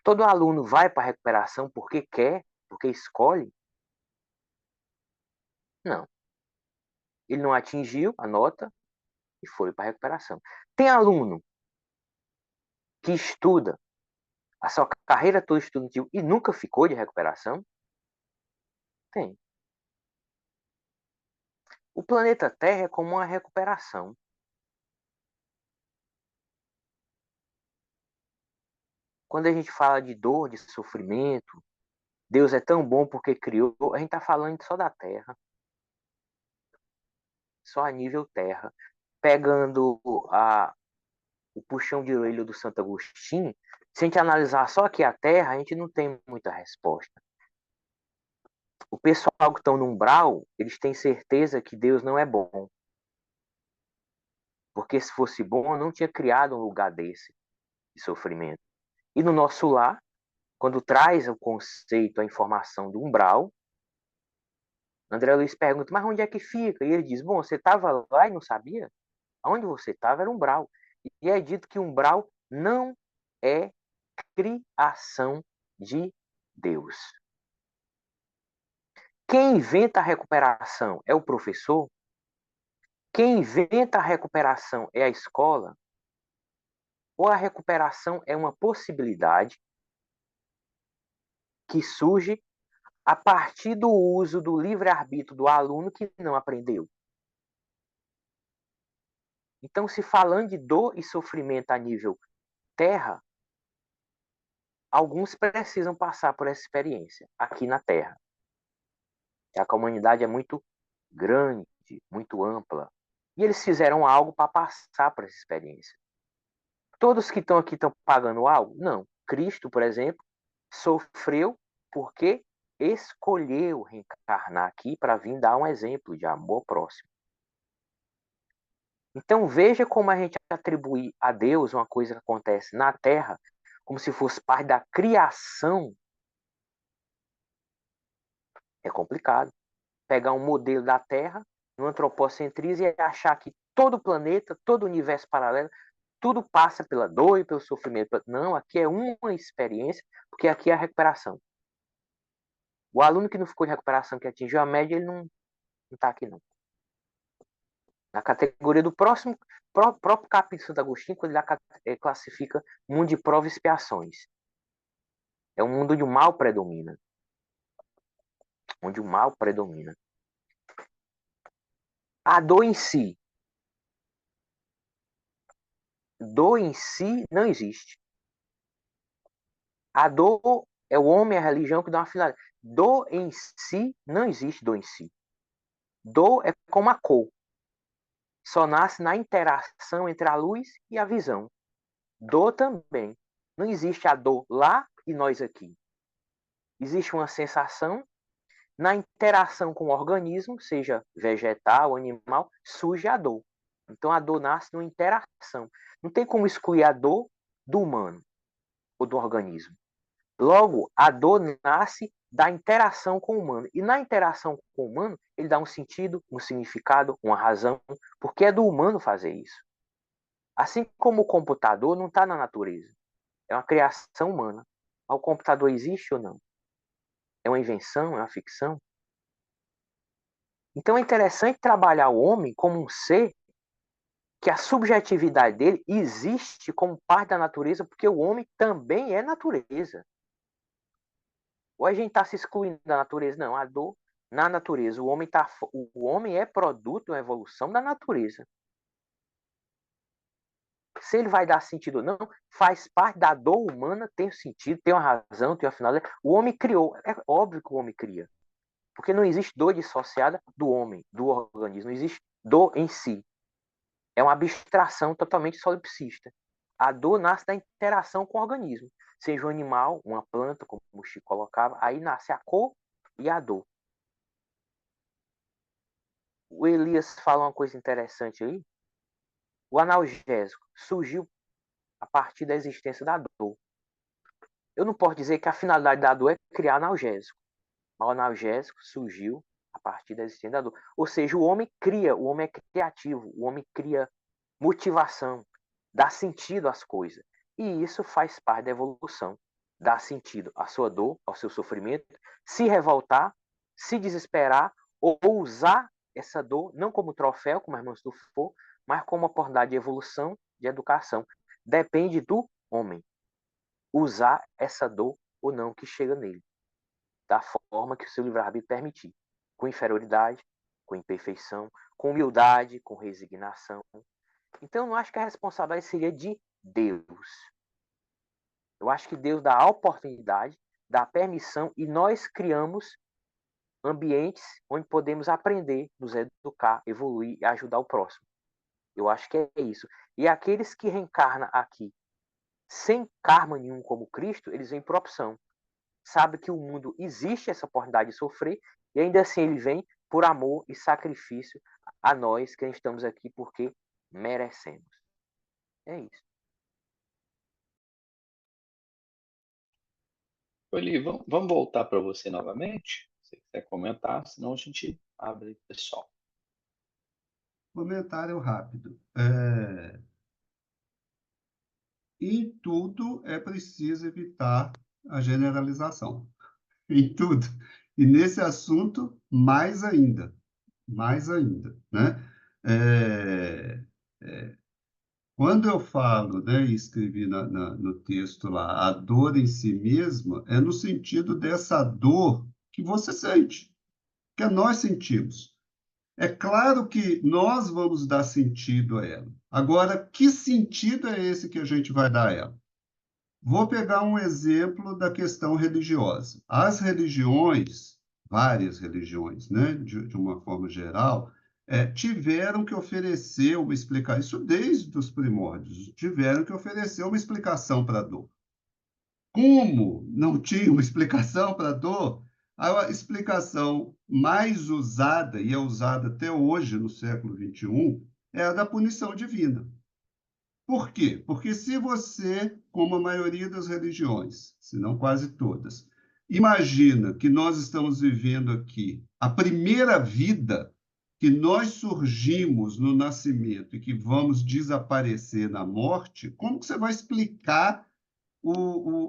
Todo aluno vai para a recuperação porque quer, porque escolhe? Não. Ele não atingiu a nota e foi para a recuperação. Tem aluno que estuda a sua carreira toda estudantil e nunca ficou de recuperação? Tem. O planeta Terra é como uma recuperação. Quando a gente fala de dor, de sofrimento, Deus é tão bom porque criou, a gente está falando só da Terra. Só a nível Terra. Pegando o puxão de orelha do Santo Agostinho, se a gente analisar só aqui a Terra, a gente não tem muita resposta. O pessoal que estão no umbral, eles têm certeza que Deus não é bom. Porque se fosse bom, não tinha criado um lugar desse de sofrimento. E no nosso lar, quando traz o conceito, a informação do umbral, André Luiz pergunta, mas onde é que fica? E ele diz, bom, você estava lá e não sabia? Onde você estava era umbral. E é dito que umbral não é criação de Deus. Quem inventa a recuperação é o professor? Quem inventa a recuperação é a escola? Ou a recuperação é uma possibilidade que surge a partir do uso do livre-arbítrio do aluno que não aprendeu? Então, se falando de dor e sofrimento a nível Terra, alguns precisam passar por essa experiência aqui na Terra. A comunidade é muito grande, muito ampla. E eles fizeram algo para passar por essa experiência. Todos que estão aqui estão pagando algo? Não. Cristo, por exemplo, sofreu porque escolheu reencarnar aqui para vir dar um exemplo de amor próximo. Então veja como a gente atribui a Deus uma coisa que acontece na Terra, como se fosse parte da criação. É complicado. Pegar um modelo da Terra, no antropocentrismo, e achar que todo o planeta, todo o universo paralelo, tudo passa pela dor e pelo sofrimento. Não, aqui é uma experiência, porque aqui é a recuperação. O aluno que não ficou de recuperação, que atingiu a média, ele não está aqui, não. Na categoria do próximo, próprio capítulo de Santo Agostinho, quando ele classifica mundo de provas e expiações. É um mundo onde o mal predomina. Onde o mal predomina. A dor em si. Dor em si não existe. A dor é o homem, a religião que dá uma finalidade. Dor em si não existe dor em si. Dor é como a cor. Só nasce na interação entre a luz e a visão. Dor também. Não existe a dor lá e nós aqui. Existe uma sensação. Na interação com o organismo, seja vegetal, animal, surge a dor. Então, a dor nasce numa interação. Não tem como excluir a dor do humano ou do organismo. Logo, a dor nasce da interação com o humano. E na interação com o humano, ele dá um sentido, um significado, uma razão, porque é do humano fazer isso. Assim como o computador não está na natureza. É uma criação humana. Mas o computador existe ou não? É uma invenção? É uma ficção? Então é interessante trabalhar o homem como um ser que a subjetividade dele existe como parte da natureza, porque o homem também é natureza. Ou a gente está se excluindo da natureza? Não, a dor na natureza. O homem é produto, uma evolução da natureza. Se ele vai dar sentido ou não, faz parte da dor humana, tem sentido, tem uma razão, tem uma finalidade. O homem criou, é óbvio que o homem cria. Porque não existe dor dissociada do homem, do organismo. Não existe dor em si. É uma abstração totalmente solipsista. A dor nasce da interação com o organismo. Seja um animal, uma planta, como o Chico colocava, aí nasce a cor e a dor. O Elias fala uma coisa interessante aí. O analgésico surgiu a partir da existência da dor. Eu não posso dizer que a finalidade da dor é criar analgésico. Mas o analgésico surgiu a partir da existência da dor. Ou seja, o homem cria, o homem é criativo, o homem cria motivação, dá sentido às coisas. E isso faz parte da evolução. Dá sentido à sua dor, ao seu sofrimento, se revoltar, se desesperar, ou usar essa dor, não como troféu, como a irmã for, mas como oportunidade de evolução, de educação. Depende do homem usar essa dor ou não que chega nele, da forma que o seu livre-arbítrio permitir. Com inferioridade, com imperfeição, com humildade, com resignação. Então, eu não acho que a responsabilidade seria de Deus. Eu acho que Deus dá a oportunidade, dá a permissão e nós criamos ambientes onde podemos aprender, nos educar, evoluir e ajudar o próximo. Eu acho que é isso. E aqueles que reencarnam aqui sem karma nenhum como Cristo, eles vêm por opção. Sabe que o mundo existe essa oportunidade de sofrer e ainda assim ele vem por amor e sacrifício a nós que estamos aqui porque merecemos. É isso. Oli, vamos voltar para você novamente? Se você quiser comentar, senão a gente abre pessoal. Comentário rápido. Em tudo é preciso evitar a generalização. Em tudo. E nesse assunto, mais ainda. Mais ainda, né? Quando eu falo, né, e escrevi no texto lá, a dor em si mesma, é no sentido dessa dor que você sente, que nós sentimos. É claro que nós vamos dar sentido a ela. Agora, que sentido é esse que a gente vai dar a ela? Vou pegar um exemplo da questão religiosa. As religiões, várias religiões, né, de uma forma geral, tiveram que oferecer uma explicação, isso desde os primórdios, tiveram que oferecer uma explicação para a dor. Como não tinha uma explicação para a dor, a explicação mais usada, e é usada até hoje, no século XXI, é a da punição divina. Por quê? Porque se você, como a maioria das religiões, se não quase todas, imagina que nós estamos vivendo aqui a primeira vida, que nós surgimos no nascimento e que vamos desaparecer na morte, como que você vai explicar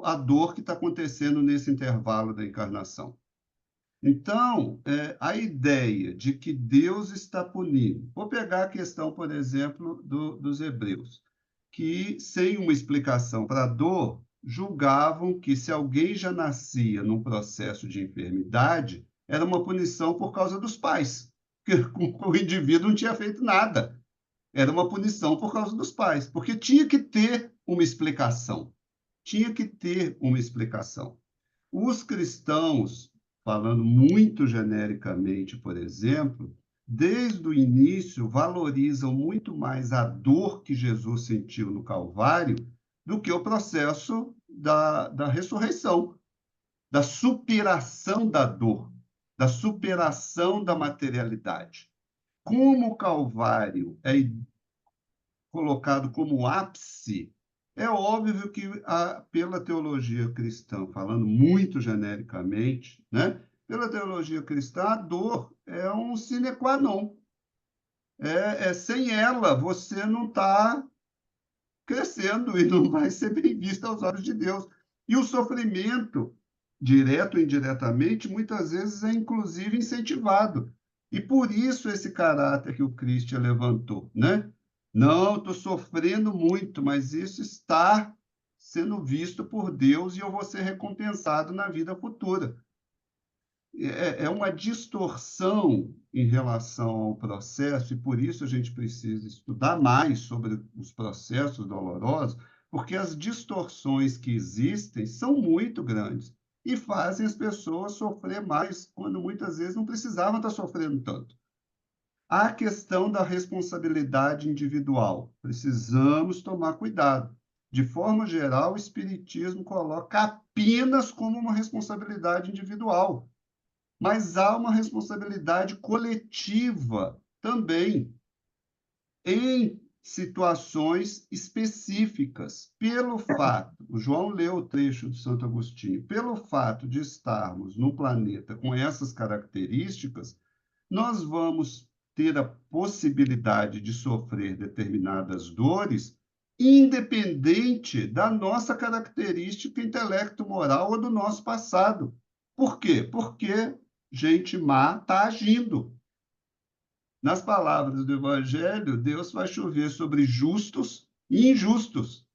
a dor que está acontecendo nesse intervalo da encarnação? Então, a ideia de que Deus está punindo. Vou pegar a questão, por exemplo, dos hebreus, que, sem uma explicação para a dor, julgavam que se alguém já nascia num processo de enfermidade, era uma punição por causa dos pais, porque o indivíduo não tinha feito nada. Era uma punição por causa dos pais, porque tinha que ter uma explicação. Tinha que ter uma explicação. Os cristãos, falando muito genericamente, por exemplo, desde o início valorizam muito mais a dor que Jesus sentiu no Calvário do que o processo da ressurreição, da superação da dor, da superação da materialidade. Como o Calvário é colocado como ápice, é óbvio que, pela teologia cristã, falando muito genericamente, né? Pela teologia cristã, a dor é um sine qua non. Sem ela, você não está crescendo e não vai ser bem visto aos olhos de Deus. E o sofrimento, direto ou indiretamente, muitas vezes é inclusive incentivado. E por isso esse caráter que o Cristo levantou, né? Não, estou sofrendo muito, mas isso está sendo visto por Deus e eu vou ser recompensado na vida futura. É uma distorção em relação ao processo, e por isso a gente precisa estudar mais sobre os processos dolorosos, porque as distorções que existem são muito grandes e fazem as pessoas sofrer mais, quando muitas vezes não precisavam estar sofrendo tanto. Há a questão da responsabilidade individual. Precisamos tomar cuidado. De forma geral, o Espiritismo coloca apenas como uma responsabilidade individual. Mas há uma responsabilidade coletiva também, em situações específicas. Pelo fato, o João leu o trecho de Santo Agostinho, pelo fato de estarmos num planeta com essas características, nós vamos ter a possibilidade de sofrer determinadas dores, independente da nossa característica intelecto-moral ou do nosso passado. Por quê? Porque gente má está agindo. Nas palavras do Evangelho, Deus vai chover sobre justos e injustos.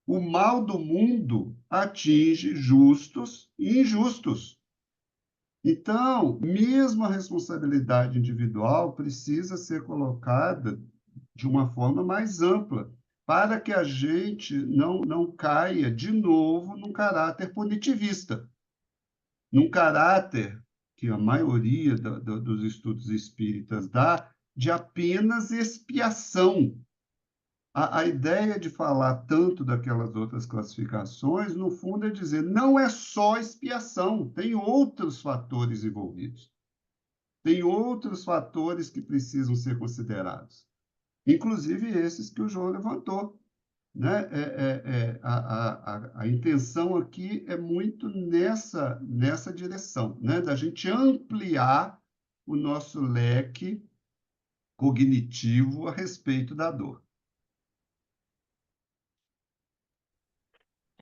O mal do mundo atinge justos e injustos. Então, mesmo a responsabilidade individual precisa ser colocada de uma forma mais ampla, para que a gente não caia de novo num caráter punitivista, num caráter que a maioria dos estudos espíritas dá de apenas expiação. A ideia de falar tanto daquelas outras classificações, no fundo, é dizer, não é só expiação, tem outros fatores envolvidos. Tem outros fatores que precisam ser considerados, inclusive esses que o João levantou, né? A intenção aqui é muito nessa direção, né? Da gente ampliar o nosso leque cognitivo a respeito da dor.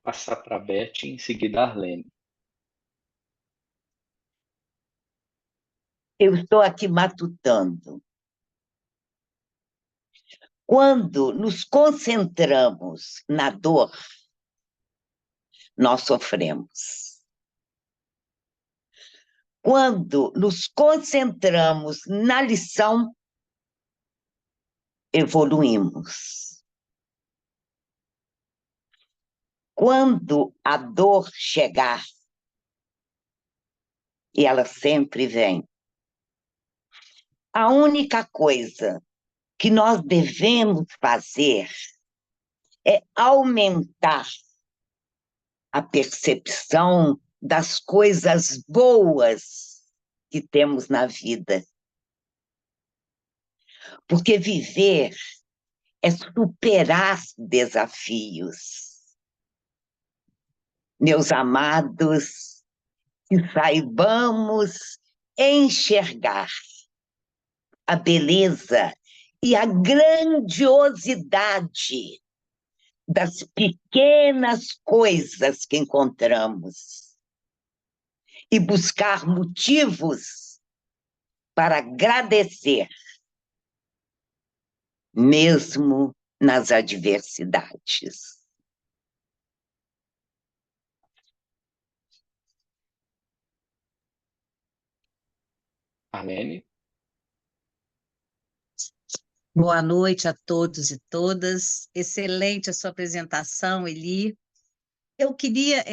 Passar para a Beth e em seguida a Arlene. Eu estou aqui matutando. Quando nos concentramos na dor, nós sofremos. Quando nos concentramos na lição, evoluímos. Quando a dor chegar, e ela sempre vem, a única coisa que nós devemos fazer é aumentar a percepção das coisas boas que temos na vida. Porque viver é superar desafios. Meus amados, que saibamos enxergar a beleza e a grandiosidade das pequenas coisas que encontramos e buscar motivos para agradecer, mesmo nas adversidades. Arlene? Boa noite a todos e todas. Excelente a sua apresentação, Eli. Eu queria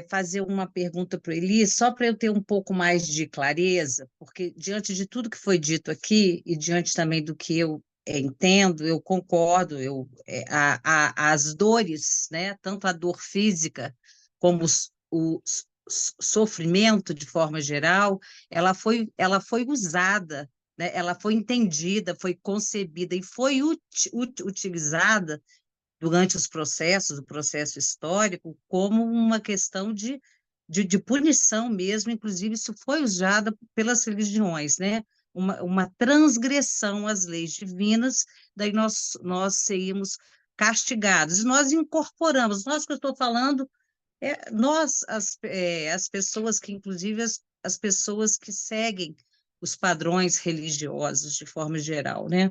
fazer uma pergunta para o Eli, só para eu ter um pouco mais de clareza, porque diante de tudo que foi dito aqui, e diante também do que eu entendo, eu concordo, as dores, né, tanto a dor física como o sofrimento de forma geral, ela foi usada, né, ela foi entendida, foi concebida e foi utilizada durante os processos, o processo histórico, como uma questão de punição mesmo, inclusive isso foi usado pelas religiões, né? Uma transgressão às leis divinas, daí nós seríamos castigados. Nós incorporamos, nós que eu estou falando, nós, as pessoas que, inclusive, as pessoas que seguem os padrões religiosos de forma geral, né?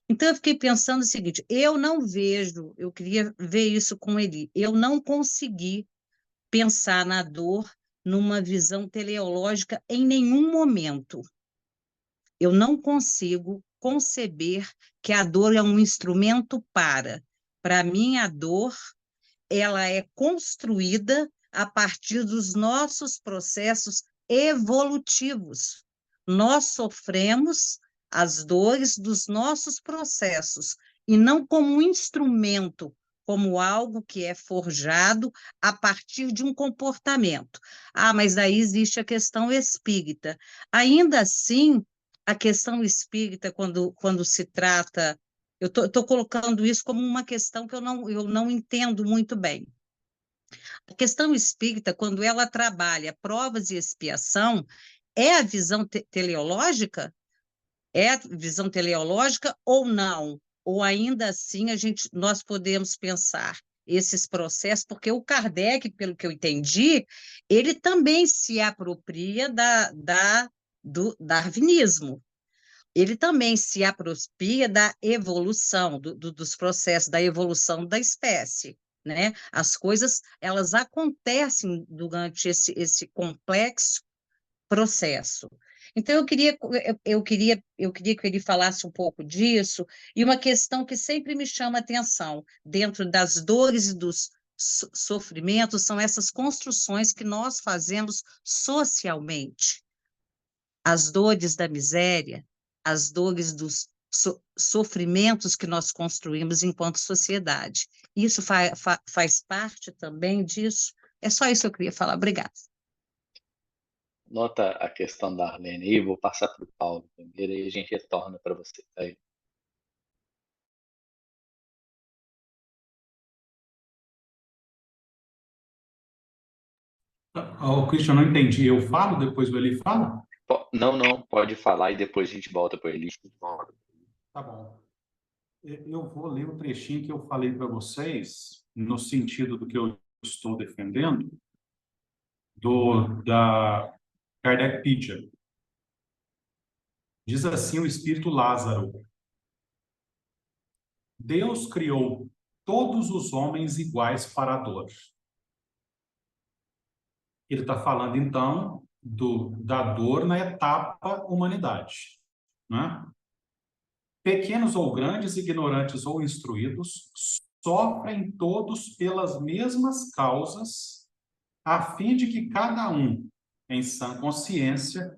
Então, eu fiquei pensando o seguinte, eu queria ver isso com ele, eu não consegui pensar na dor numa visão teleológica em nenhum momento. Eu não consigo conceber que a dor é um instrumento Para mim, a dor, ela é construída a partir dos nossos processos evolutivos. Nós sofremos as dores dos nossos processos, e não como um instrumento, como algo que é forjado a partir de um comportamento. Ah, mas daí existe a questão espírita. Ainda assim, a questão espírita, quando se trata. Eu estou colocando isso como uma questão que eu não entendo muito bem. A questão espírita, quando ela trabalha provas e expiação, é a visão teleológica? É a visão teleológica ou não? Ou ainda assim nós podemos pensar esses processos, porque o Kardec, pelo que eu entendi, ele também se apropria do darwinismo. Ele também se apropria da evolução, dos processos da evolução da espécie, né? As coisas, elas acontecem durante esse complexo processo. Então, eu queria que ele falasse um pouco disso, e uma questão que sempre me chama a atenção, dentro das dores e dos sofrimentos, são essas construções que nós fazemos socialmente. As dores da miséria, as dores dos sofrimentos que nós construímos enquanto sociedade. Isso faz parte também disso? É só isso que eu queria falar. Obrigada. Nota a questão da Arlene aí, vou passar para o Paulo primeiro e a gente retorna para você. Tá aí. O Christian, não entendi. Eu falo, depois o Eli fala? Não, pode falar e depois a gente volta para ele. Tá bom. Eu vou ler o trechinho que eu falei para vocês, no sentido do que eu estou defendendo, da Kardecpedia. Diz assim o espírito Lázaro: Deus criou todos os homens iguais para a dor. Ele está falando, então, da dor na etapa humanidade, né? Pequenos ou grandes, ignorantes ou instruídos, sofrem todos pelas mesmas causas, a fim de que cada um, em sã consciência,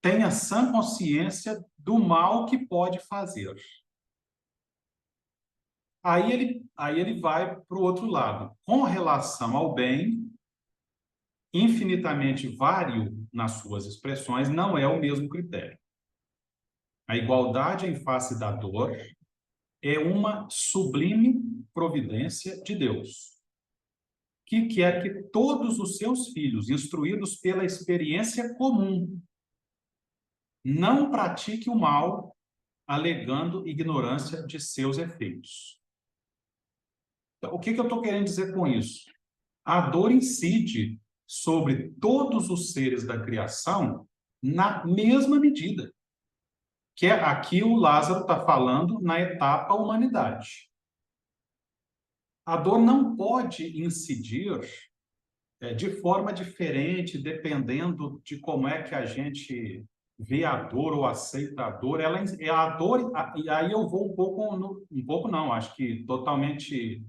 tenha sã consciência do mal que pode fazer. Aí ele vai para o outro lado. Com relação ao bem, infinitamente vário nas suas expressões, não é o mesmo critério. A igualdade em face da dor é uma sublime providência de Deus, que quer que todos os seus filhos, instruídos pela experiência comum, não pratiquem o mal, alegando ignorância de seus efeitos. Então, o que eu estou querendo dizer com isso? A dor incide sobre todos os seres da criação na mesma medida. Que é aqui o Lázaro está falando na etapa humanidade. A dor não pode incidir de forma diferente, dependendo de como é que a gente vê a dor ou aceita a dor. Ela é a dor, e aí eu vou um pouco não, acho que totalmente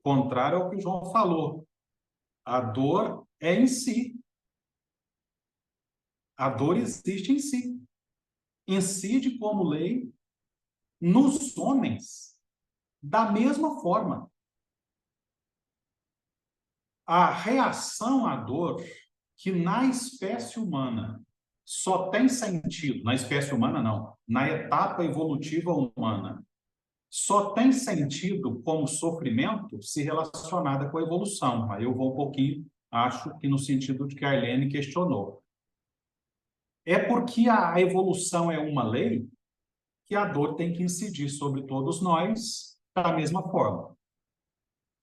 contrário ao que o João falou. A dor é em si. A dor existe em si. Incide como lei nos homens da mesma forma. A reação à dor, que na espécie humana só tem sentido, na espécie humana não, na etapa evolutiva humana, só tem sentido como sofrimento se relacionada com a evolução. Aí eu vou um pouquinho, acho que no sentido de que a Helene questionou. É porque a evolução é uma lei que a dor tem que incidir sobre todos nós da mesma forma.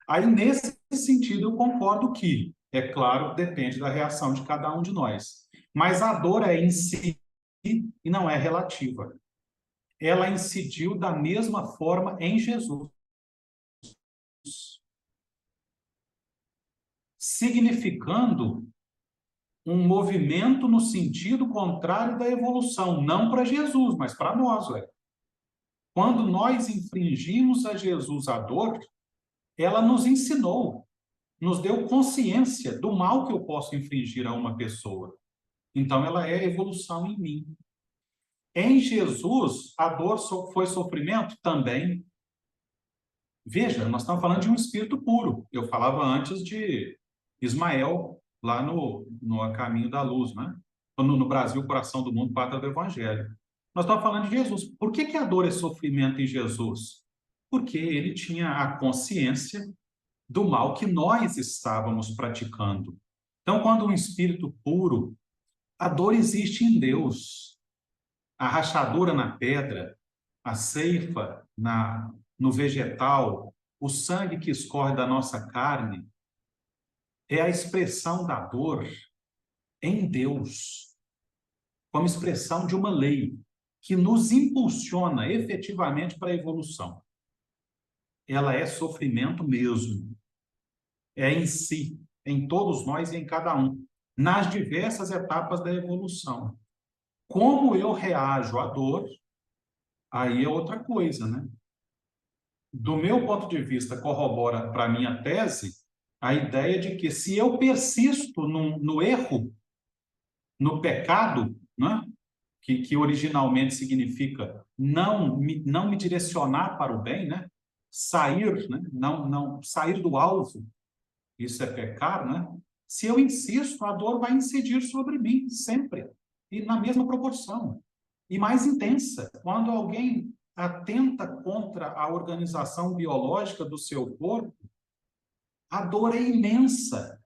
Aí, nesse sentido, eu concordo que, é claro, depende da reação de cada um de nós. Mas a dor é em si e não é relativa. Ela incidiu da mesma forma em Jesus, significando um movimento no sentido contrário da evolução, não para Jesus, mas para nós. Quando nós infringimos a Jesus a dor, ela nos ensinou, nos deu consciência do mal que eu posso infligir a uma pessoa. Então, ela é evolução em mim. Em Jesus, a dor foi sofrimento também. Veja, nós estamos falando de um espírito puro. Eu falava antes de Ismael, lá no A Caminho da Luz, né? No Brasil, Coração do Mundo, Pátria do Evangelho. Nós estamos falando de Jesus. Por que a dor é sofrimento em Jesus? Porque ele tinha a consciência do mal que nós estávamos praticando. Então, quando um espírito puro, a dor existe em Deus. A rachadura na pedra, a ceifa no vegetal, o sangue que escorre da nossa carne, é a expressão da dor em Deus, como expressão de uma lei que nos impulsiona efetivamente para a evolução. Ela é sofrimento mesmo. É em si, em todos nós e em cada um, nas diversas etapas da evolução. Como eu reajo à dor, aí é outra coisa, né? Do meu ponto de vista, corrobora para a minha tese a ideia de que se eu persisto no erro, no pecado, né? Que originalmente significa não me direcionar para o bem, né? Sair, né? Não sair do alvo, isso é pecar, né? Se eu insisto, a dor vai incidir sobre mim, sempre, e na mesma proporção. E mais intensa, quando alguém atenta contra a organização biológica do seu corpo, a dor é imensa.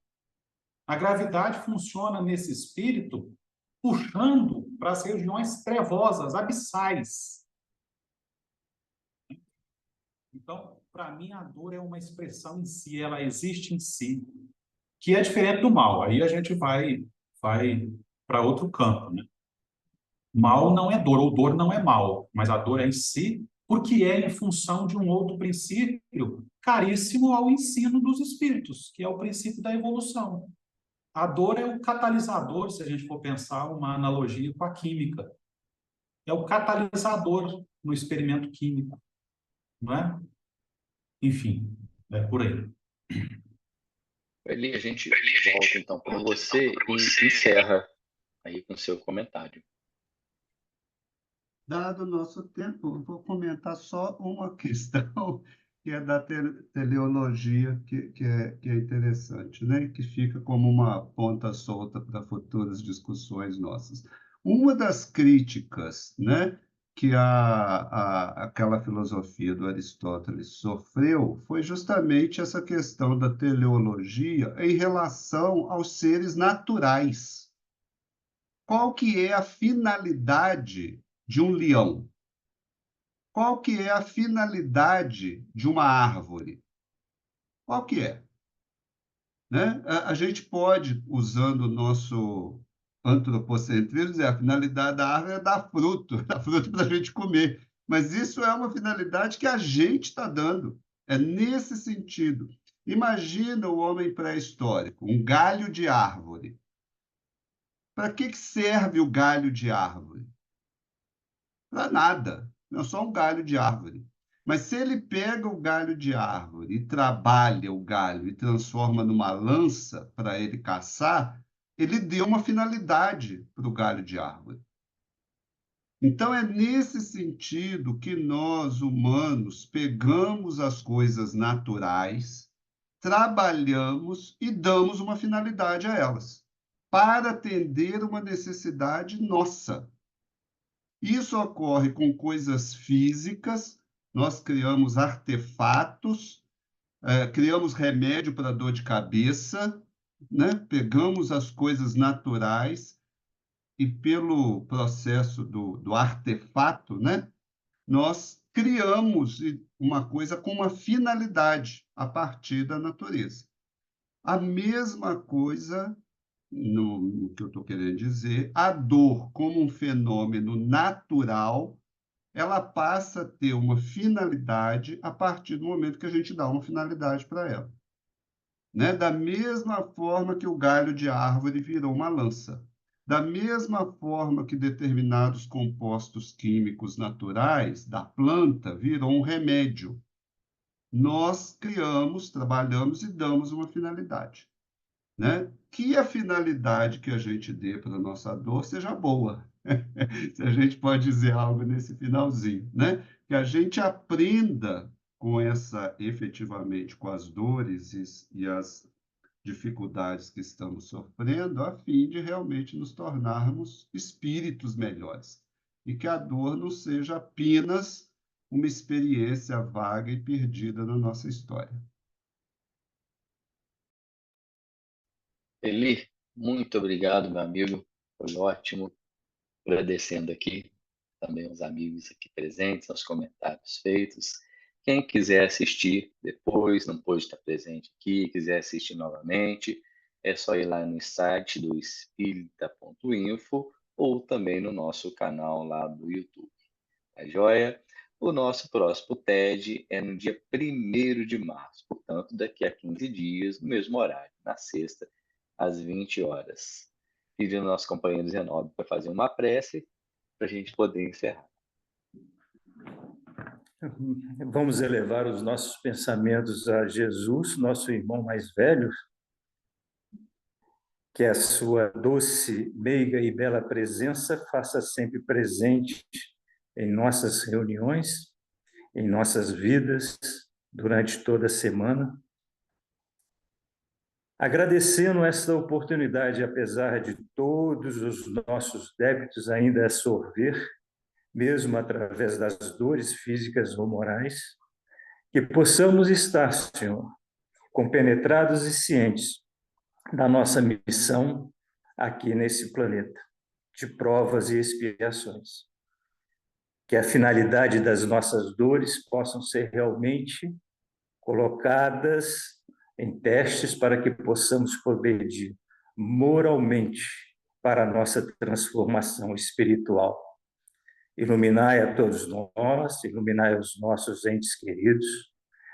A gravidade funciona nesse espírito, puxando para as regiões trevosas, abissais. Então, para mim, a dor é uma expressão em si, ela existe em si, que é diferente do mal. Aí a gente vai para outro campo, né? Mal não é dor, ou dor não é mal, mas a dor é em si, porque é em função de um outro princípio caríssimo ao ensino dos espíritos, que é o princípio da evolução. A dor é o catalisador, se a gente for pensar uma analogia com a química. É o catalisador no experimento químico, não é? Enfim, é por aí. Eli, a gente volta então para você e encerra aí com seu comentário. Dado o nosso tempo, eu vou comentar só uma questão, que é da teleologia, que é interessante, né? Que fica como uma ponta solta para futuras discussões nossas. Uma das críticas, né, que aquela filosofia do Aristóteles sofreu foi justamente essa questão da teleologia em relação aos seres naturais. Qual que é a finalidade de um leão? Qual que é a finalidade de uma árvore? Qual que é? Né? A gente pode, usando o nosso antropocentrismo, dizer a finalidade da árvore é dar fruto para a gente comer. Mas isso é uma finalidade que a gente está dando. É nesse sentido. Imagina o homem pré-histórico, um galho de árvore. Para que serve o galho de árvore? Para nada. É só um galho de árvore. Mas se ele pega o galho de árvore e trabalha o galho e transforma numa lança para ele caçar, ele deu uma finalidade para o galho de árvore. Então, é nesse sentido que nós, humanos, pegamos as coisas naturais, trabalhamos e damos uma finalidade a elas, para atender uma necessidade nossa. Isso ocorre com coisas físicas, nós criamos artefatos, criamos remédio para dor de cabeça, né? Pegamos as coisas naturais e, pelo processo do artefato, né? Nós criamos uma coisa com uma finalidade a partir da natureza. A mesma coisa, no que eu estou querendo dizer, a dor como um fenômeno natural, ela passa a ter uma finalidade a partir do momento que a gente dá uma finalidade para ela. Né? Da mesma forma que o galho de árvore virou uma lança. Da mesma forma que determinados compostos químicos naturais da planta virou um remédio. Nós criamos, trabalhamos e damos uma finalidade. Né? Que a finalidade que a gente dê para a nossa dor seja boa. Se a gente pode dizer algo nesse finalzinho, né? Que a gente aprenda com efetivamente, com as dores e as dificuldades que estamos sofrendo, a fim de realmente nos tornarmos espíritos melhores. E que a dor não seja apenas uma experiência vaga e perdida na nossa história. Eli, muito obrigado, meu amigo. Foi ótimo. Agradecendo aqui também os amigos aqui presentes, aos comentários feitos. Quem quiser assistir depois, não pôde estar presente aqui, quiser assistir novamente, é só ir lá no site do espírita.info ou também no nosso canal lá do YouTube. Tá joia? O nosso próximo TED é no dia 1º de março, portanto, daqui a 15 dias, no mesmo horário, na sexta, às 20 horas. Pedindo ao nosso companheiro Zenob para fazer uma prece para a gente poder encerrar. Vamos elevar os nossos pensamentos a Jesus, nosso irmão mais velho, que a sua doce, meiga e bela presença faça sempre presente em nossas reuniões, em nossas vidas, durante toda a semana. Agradecendo esta oportunidade, apesar de todos os nossos débitos ainda a sorver, mesmo através das dores físicas ou morais, que possamos estar, Senhor, compenetrados e cientes da nossa missão aqui nesse planeta, de provas e expiações. Que a finalidade das nossas dores possam ser realmente colocadas em testes para que possamos progredir moralmente para a nossa transformação espiritual. Iluminai a todos nós, iluminai os nossos entes queridos,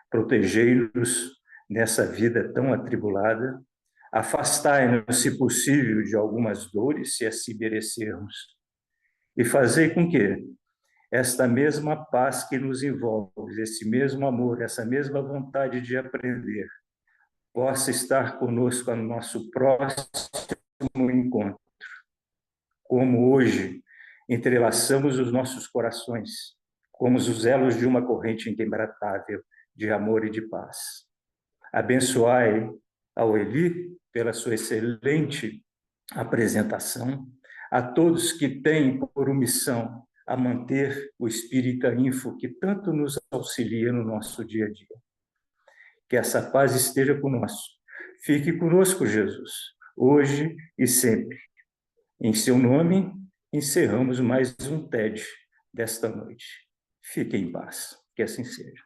protegei-nos nessa vida tão atribulada, afastai-nos, se possível, de algumas dores, se assim merecermos, e fazei com que esta mesma paz que nos envolve, esse mesmo amor, essa mesma vontade de aprender, possa estar conosco no nosso próximo encontro. Como hoje entrelaçamos os nossos corações, como os elos de uma corrente inquebrantável de amor e de paz. Abençoai ao Eli pela sua excelente apresentação, a todos que têm por missão a manter o Espírita Info, que tanto nos auxilia no nosso dia a dia. Que essa paz esteja conosco. Fique conosco, Jesus, hoje e sempre. Em seu nome, encerramos mais um TED desta noite. Fique em paz. Que assim seja.